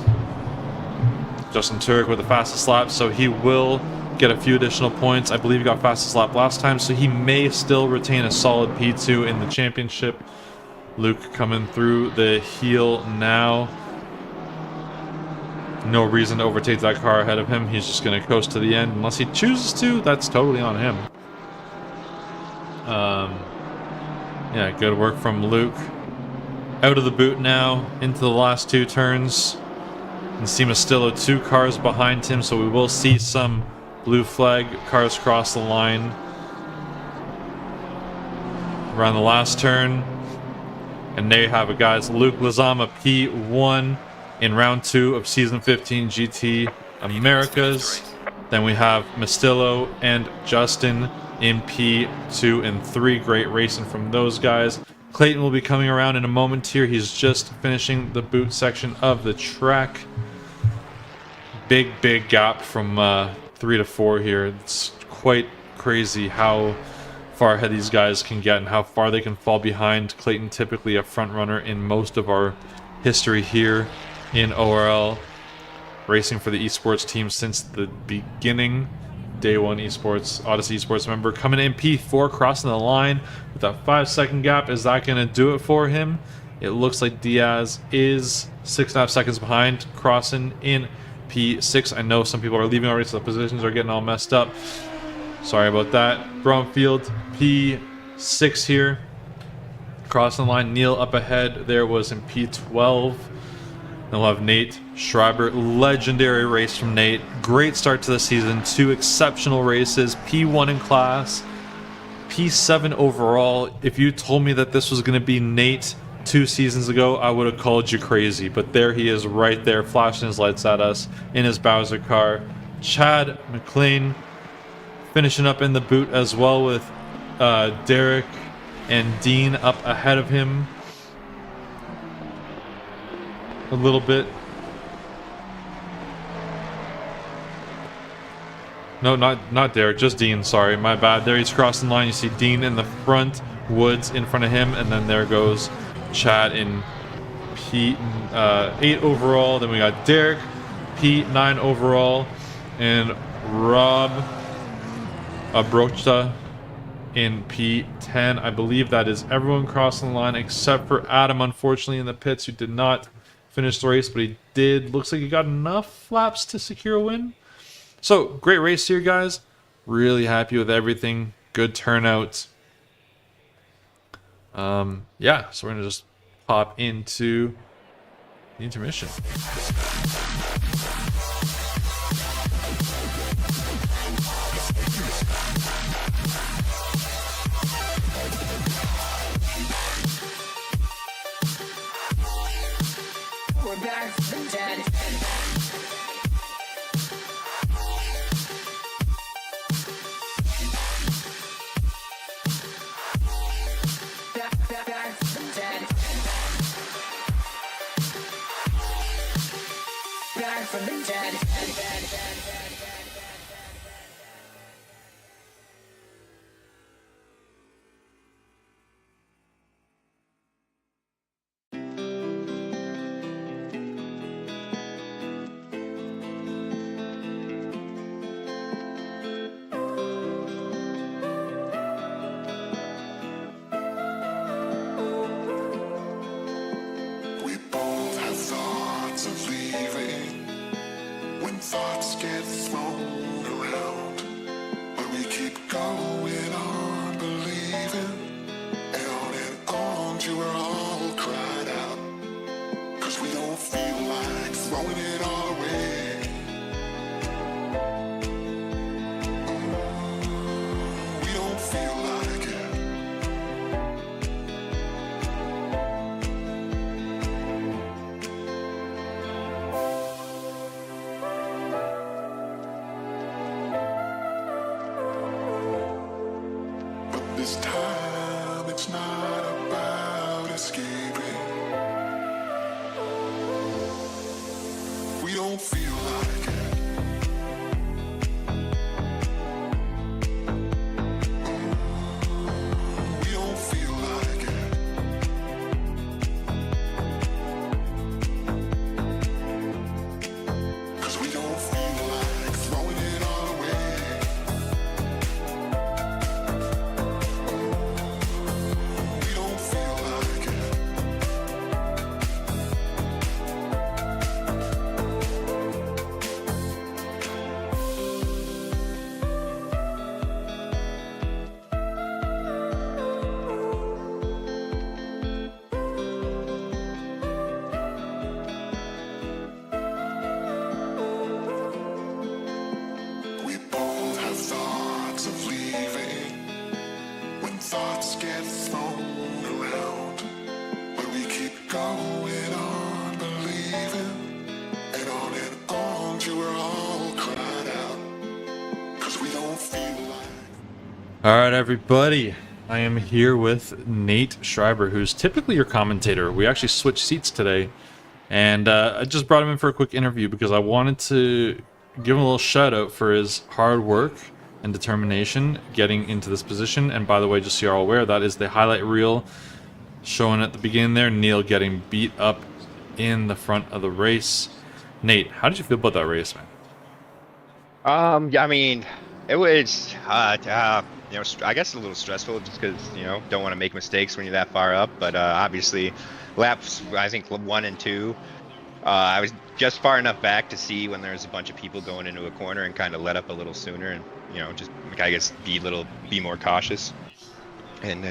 Justin Turek with the fastest lap, so he will get a few additional points. I believe he got fastest lap last time, so he may still retain a solid P2 in the championship. Luke coming through the heel now. No reason to overtake that car ahead of him. He's just going to coast to the end. Unless he chooses to, that's totally on him. Yeah, good work from Luke. Out of the boot now, into the last 2 turns. And see Mastillo 2 cars behind him, so we will see some blue flag cars cross the line. Around the last turn. And there you have it, guys. Luke Lizama P1 in round 2 of season 15 GT Americas. Then we have Mastillo and Justin in P2 and 3. Great racing from those guys. Clayton will be coming around in a moment here. He's just finishing the boot section of the track. Big gap from 3 to 4 here. It's quite crazy how far ahead these guys can get and how far they can fall behind. Clayton typically a front runner in most of our history here in ORL, racing for the esports team since the beginning. Day 1 esports, Odyssey esports member, coming in P4, crossing the line with that 5-second gap. Is that going to do it for him? It looks like Diaz is 6.5 seconds behind, crossing in P6. I know some people are leaving already, so the positions are getting all messed up. Sorry about that. Bromfield P6 here, crossing the line. Neil up ahead there was in P12. Then we'll have Nate Schreiber. Legendary race from Nate. Great start to the season. 2 exceptional races. P1 in class. P7 overall. If you told me that this was going to be Nate 2 seasons ago, I would have called you crazy. But there he is right there, flashing his lights at us in his Bowser car. Chad McLean finishing up in the boot as well, with Derek and Dean up ahead of him a little bit. No, not Derek, just Dean, sorry, my bad. There he's crossing the line. You see Dean in the front, Woods in front of him, and then there goes Chad in P8 overall. Then we got Derek, P9 overall, and Rob Abrocha in P10. I believe that is everyone crossing the line except for Adam, unfortunately, in the pits, who did not finish the race, but he did. Looks like he got enough laps to secure a win. So, great race here, guys. Really happy with everything. Good turnout. Yeah, so we're going to just pop into the intermission. We both have thoughts of leaving when thoughts get thrown around. But we keep going on believing and on till we're all cried out. 'Cause we don't feel like throwing it all away. We don't feel like it. But this time it's not about escaping. We don't feel like it. We don't feel like it. 'Cause we don't feel like throwing it all away. We don't feel like it. We both have thoughts of leaving when thoughts get thrown around. But we keep going on believing and on till we're all cried out. 'Cause we don't feel like. All right, everybody. I am here with Nate Schreiber, who's typically your commentator. We actually switched seats today, and I just brought him in for a quick interview because I wanted to give him a little shout out for his hard work and determination getting into this position. And by the way, just so you're all aware, that is the highlight reel showing at the beginning there, Neil getting beat up in the front of the race. Nate, how did you feel about that race, man? Yeah, I mean, it was, I guess a little stressful just because, don't want to make mistakes when you're that far up. But obviously, laps, I think 1 and 2, I was just far enough back to see when there's a bunch of people going into a corner and kind of let up a little sooner and, just, I guess, be more cautious and,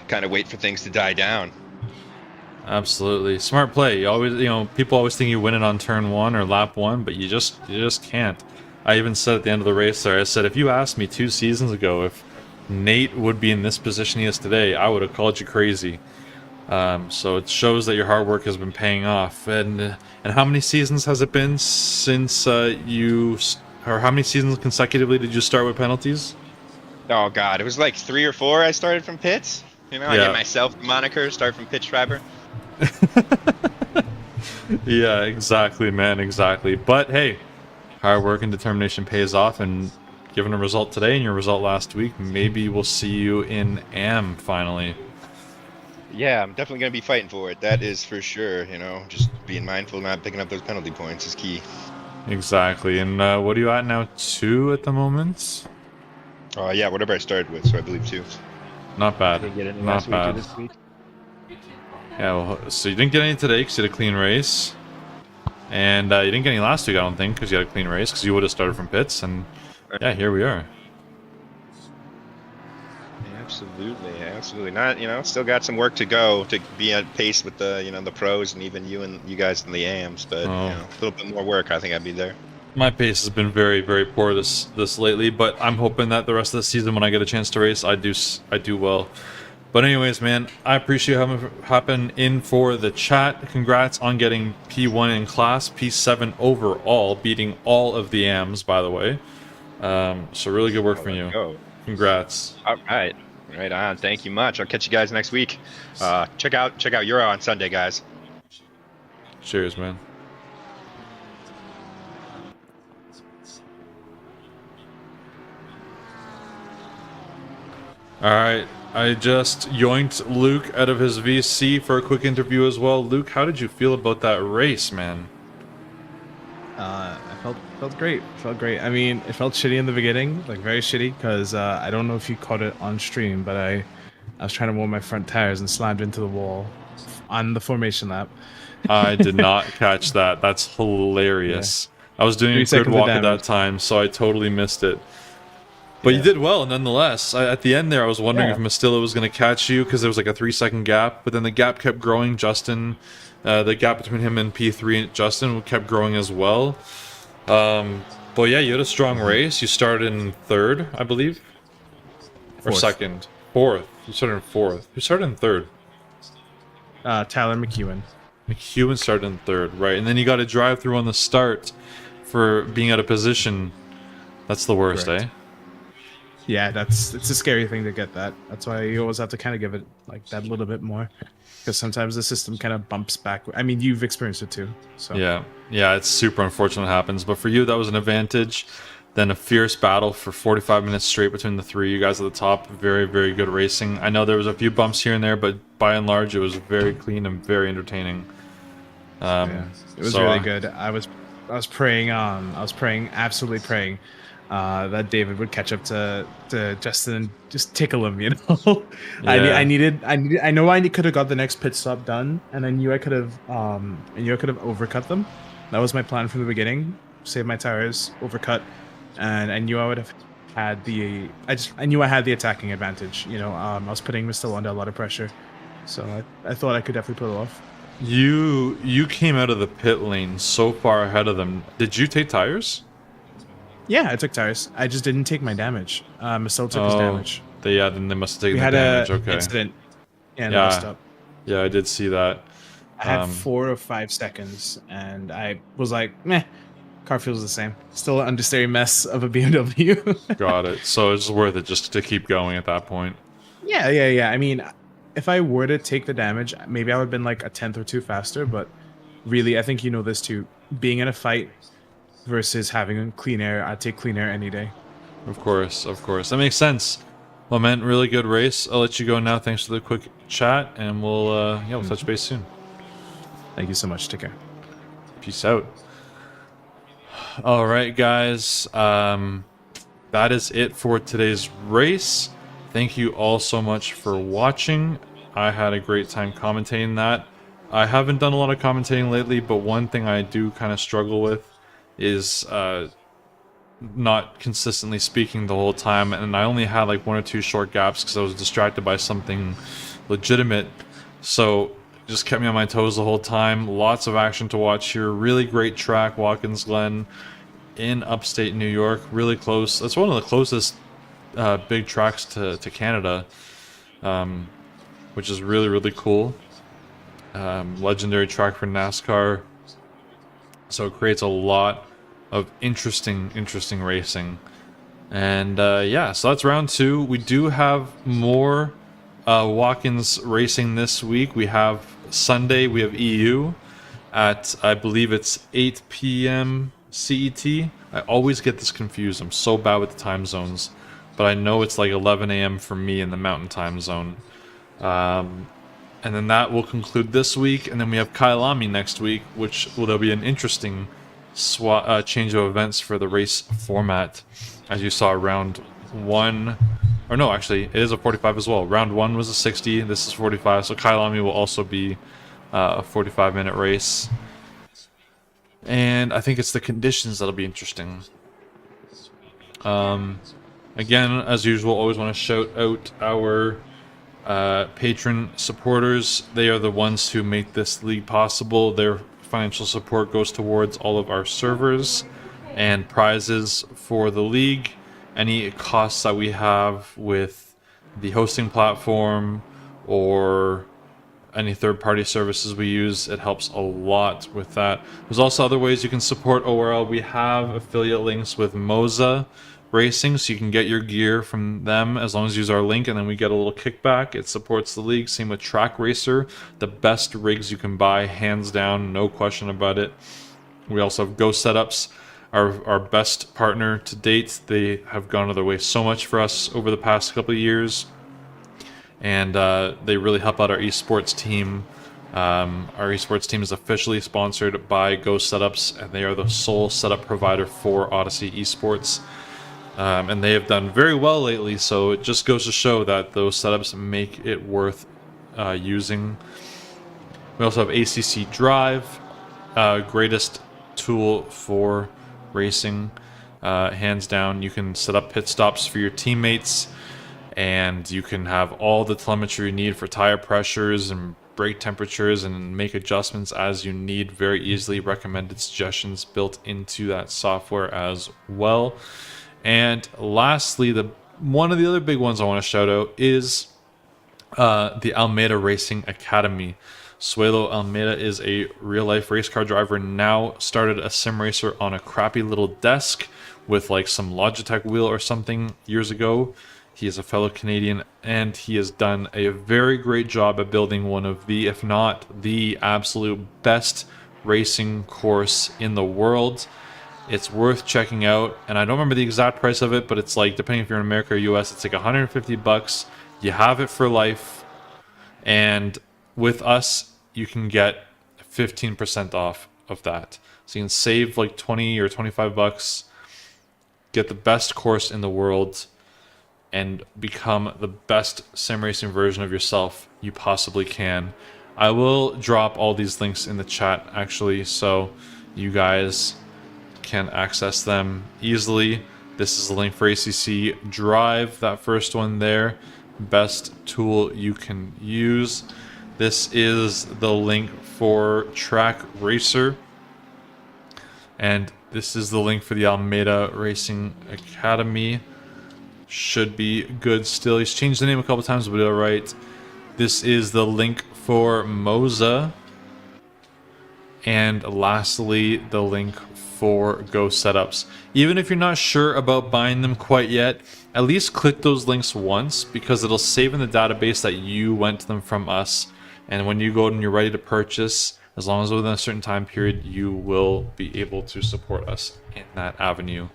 kind of wait for things to die down. Absolutely. Smart play. You always, people always think you win it on turn 1 or lap 1, but you just can't. I even said at the end of the race there, I said, if you asked me 2 seasons ago if Nate would be in this position he is today, I would have called you crazy. So it shows that your hard work has been paying off. And how many seasons has it been since or how many seasons consecutively did you start with penalties? Oh, God, it was like 3 or 4 I started from pits. I get myself the moniker, start from Pit Schreiber. Yeah, exactly, man, exactly. But hey, hard work and determination pays off, and given a result today and your result last week, maybe we'll see you in AM finally. Yeah, I'm definitely going to be fighting for it. That is for sure, just being mindful, not picking up those penalty points is key. Exactly. And what are you at now? 2 at the moment? Yeah, whatever I started with, so I believe 2. Not bad. Didn't get any Not last week or bad. this week. Yeah, well, so you didn't get any today because you had a clean race. And you didn't get any last week, I don't think, because you had a clean race, because you would have started from pits. And yeah, here we are. Absolutely. Not, still got some work to go to be at pace with the, the pros and even you guys in the AMs, but a little bit more work, I think I'd be there. My pace has been very, very poor this lately, but I'm hoping that the rest of the season, when I get a chance to race, I do well. But anyways, man, I appreciate you hopping in for the chat. Congrats on getting P1 in class, P7 overall, beating all of the AMs, by the way. So really good work from you. Go. Congrats. All right. Right on. Thank you much. I'll catch you guys next week. Check out Euro on Sunday, guys. Cheers, man. All right. I just yoinked Luke out of his VC for a quick interview as well. Luke, how did you feel about that race, man? I felt great. Felt great. I mean, it felt shitty in the beginning, like very shitty, because I don't know if you caught it on stream, but I was trying to warm my front tires and slammed into the wall on the formation lap. I did not catch that. That's hilarious. Yeah. I was doing a grid walk at that time, so I totally missed it. But you did well, nonetheless. At the end there, I was wondering if Mastillo was going to catch you, because there was like a 3-second gap, but then the gap kept growing. Justin, the gap between him and P3 and Justin kept growing as well. But yeah, you had a strong race. You started in 3rd, I believe? Or 2nd? 4th. You started in 4th. Who started in 3rd? Tyler McEwen. McEwen started in 3rd, right. And then you got to drive through on the start for being out of position. That's the worst, Correct. Eh? Yeah, it's a scary thing to get that. That's why you always have to kind of give it like that little bit more, because sometimes the system kind of bumps back. I mean, you've experienced it too. So yeah, it's super unfortunate it happens. But for you, that was an advantage. Then a fierce battle for 45 minutes straight between the three you guys at the top. Very, very good racing. I know there was a few bumps here and there, but by and large, it was very clean and very entertaining. Yeah, it was really good. I was praying, absolutely praying, that David would catch up to Justin and just tickle him. You know, Yeah. I know I could have got the next pit stop done, and I knew I could have, overcut them. That was my plan from the beginning. Save my tires, overcut, and I knew I would have had the. I knew I had the attacking advantage. You know, I was putting Mr. under a lot of pressure, so I thought I could definitely pull it off. You came out of the pit lane so far ahead of them. Did you take tires? Yeah, I took tires. I just didn't take my damage. Mr. took his damage. Then they must have taken We the had damage. an Okay. incident. Yeah, Yeah, I did see that. I had 4 or 5 seconds, and I was like, meh. Car feels the same. Still an understeering mess of a BMW. Got it. So it's worth it just to keep going at that point. Yeah. I mean, if I were to take the damage, maybe I would have been like a 10th or 2 faster, but really, I think you know this too. Being in a fight versus having clean air, I'd take clean air any day. Of course. That makes sense. Well, man, really good race. I'll let you go now. Thanks for the quick chat, and we'll touch base soon. Thank you so much. Take care. Peace out. All right, guys. That is it for today's race. Thank you all so much for watching. I had a great time commentating that. I haven't done a lot of commentating lately, but one thing I do kind of struggle with is not consistently speaking the whole time, and I only had like 1 or 2 short gaps because I was distracted by something legitimate. So just kept me on my toes the whole time. Lots of action to watch here. Really great track, Watkins Glen in upstate New York. Really close. That's one of the closest big tracks to Canada, which is really, really cool. Legendary track for NASCAR. So it creates a lot of interesting racing. And so that's round 2. We do have more Watkins racing this week. We have Sunday, we have EU at, I believe it's 8 p.m. CET. I always get this confused. I'm so bad with the time zones. But I know it's like 11 a.m. for me in the mountain time zone. And then that will conclude this week. And then we have Kailami next week, which there'll be an interesting change of events for the race format. As you saw, round 1... Or no, actually, it is a 45 as well. Round 1 was a 60. This is 45. So Kailami will also be a 45-minute race. And I think it's the conditions that'll be interesting. Again, as usual, always want to shout out our patron supporters. They are the ones who make this league possible. Their financial support goes towards all of our servers and prizes for the league. Any costs that we have with the hosting platform or any third-party services we use. It helps a lot with that. There's also other ways you can support ORL. We have affiliate links with Moza Racing, so you can get your gear from them as long as you use our link, and then we get a little kickback. It supports the league. Same with Track Racer, the best rigs you can buy, hands down, no question about it. We also have Go Setups, our best partner to date. They have gone out of their way so much for us over the past couple of years, and they really help out our esports team. Our esports team is officially sponsored by Go Setups, and they are the sole setup provider for Odyssey Esports. And they have done very well lately, so it just goes to show that those setups make it worth using. We also have ACC Drive, greatest tool for racing, hands down. You can set up pit stops for your teammates, and you can have all the telemetry you need for tire pressures and brake temperatures and make adjustments as you need very easily. Recommended suggestions built into that software as well. And lastly, one of the other big ones I want to shout out is the Almeida Racing Academy. Suelo Almeida is a real-life race car driver, now started a sim racer on a crappy little desk with like some Logitech wheel or something years ago. He is a fellow Canadian, and he has done a very great job at building one of the, if not the absolute best racing course in the world. It's worth checking out, and I don't remember the exact price of it, but it's like, depending if you're in America or US, it's like $150. You have it for life, and with us, you can get 15% off of that. So you can save like 20 or 25 bucks, get the best course in the world, and become the best sim racing version of yourself you possibly can. I will drop all these links in the chat, actually, so you guys can access them easily. This is the link for ACC Drive, that first one there. Best tool you can use. This is the link for Track Racer. And this is the link for the Almeida Racing Academy. Should be good still. He's changed the name a couple times, but alright. This is the link for Moza. And lastly, the link for Go Setups. Even if you're not sure about buying them quite yet, at least click those links once, because it'll save in the database that you went to them from us. And when you go and you're ready to purchase, as long as within a certain time period, you will be able to support us in that avenue.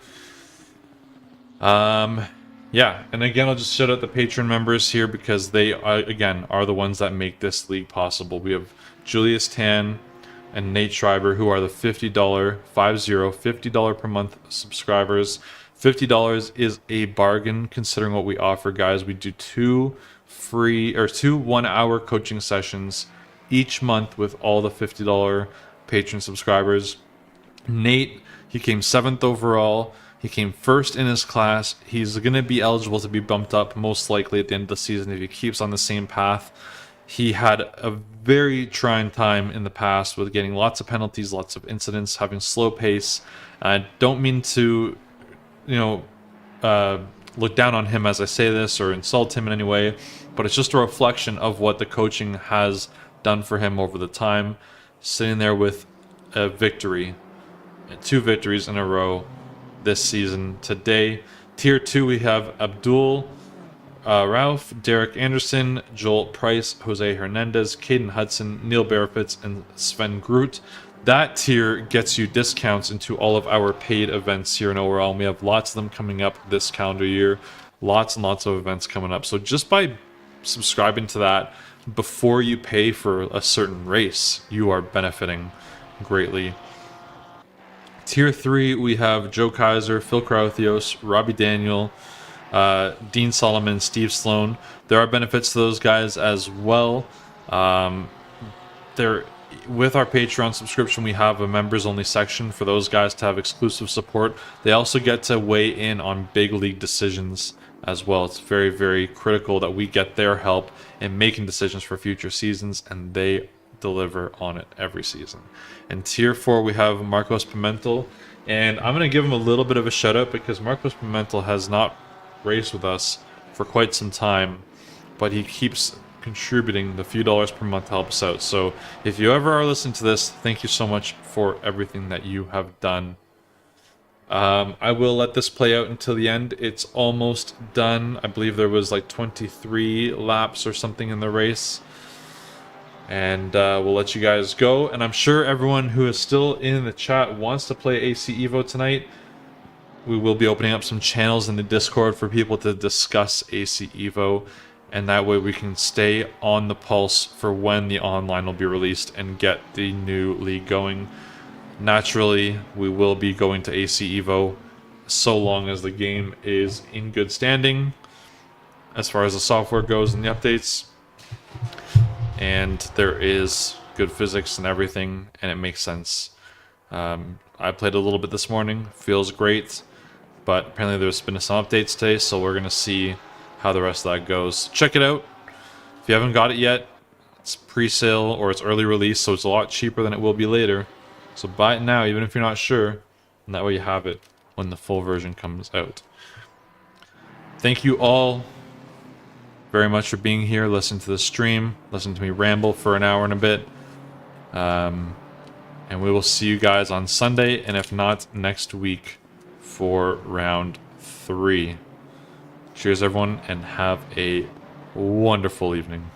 Yeah, and again, I'll just shout out the Patreon members here, because they again are the ones that make this league possible. We have Julius Tan and Nate Schreiber, who are the $50 per month subscribers. $50 is a bargain considering what we offer, guys. We do two 1-hour coaching sessions each month with all the $50 patron subscribers. Nate, he came 7th overall. He came first in his class. He's going to be eligible to be bumped up most likely at the end of the season if he keeps on the same path. He had a very trying time in the past with getting lots of penalties, lots of incidents, having slow pace. I don't mean to, look down on him as I say this or insult him in any way, but it's just a reflection of what the coaching has done for him over the time. Sitting there with a victory, 2 victories in a row this season today. Tier 2, we have Abdul Ralph, Derek Anderson, Joel Price, Jose Hernandez, Caden Hudson, Neil Barefitz, and Sven Groot. That tier gets you discounts into all of our paid events here in ORL, and we have lots of them coming up this calendar year. Lots and lots of events coming up. So just by subscribing to that before you pay for a certain race, you are benefiting greatly. Tier 3, we have Joe Kaiser, Phil Krauthios, Robbie Daniel, Dean Solomon, Steve Sloan. There are benefits to those guys as well. With our Patreon subscription, we have a members only section for those guys to have exclusive support. They also get to weigh in on big league decisions as well. It's very, very critical that we get their help in making decisions for future seasons, and they deliver on it every season. In Tier 4, we have Marcos Pimentel, and I'm going to give him a little bit of a shout out because Marcos Pimentel has not raced with us for quite some time, but he keeps contributing the few dollars per month to help us out. So if you ever are listening to this, thank you so much for everything that you have done. I will let this play out until the end. It's almost done. I believe there was like 23 laps or something in the race. And we'll let you guys go. And I'm sure everyone who is still in the chat wants to play AC Evo tonight. We will be opening up some channels in the Discord for people to discuss AC Evo. And that way we can stay on the pulse for when the online will be released and get the new league going. Naturally, we will be going to AC Evo so long as the game is in good standing as far as the software goes and the updates. And there is good physics and everything, and it makes sense. I played a little bit this morning, feels great, but apparently there's been some updates today, so we're going to see how the rest of that goes. Check it out. If you haven't got it yet, it's pre-sale or it's early release, so it's a lot cheaper than it will be later. So buy it now, even if you're not sure, and that way you have it when the full version comes out. Thank you all very much for being here, listening to the stream, listening to me ramble for an hour and a bit. And we will see you guys on Sunday, and if not, next week for round 3. Cheers, everyone, and have a wonderful evening.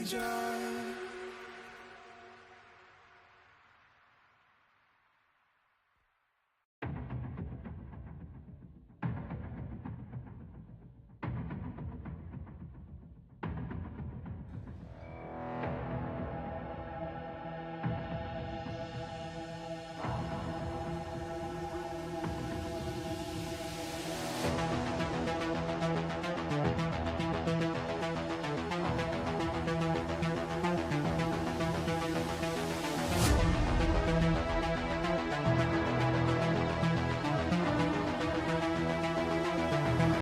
Jar.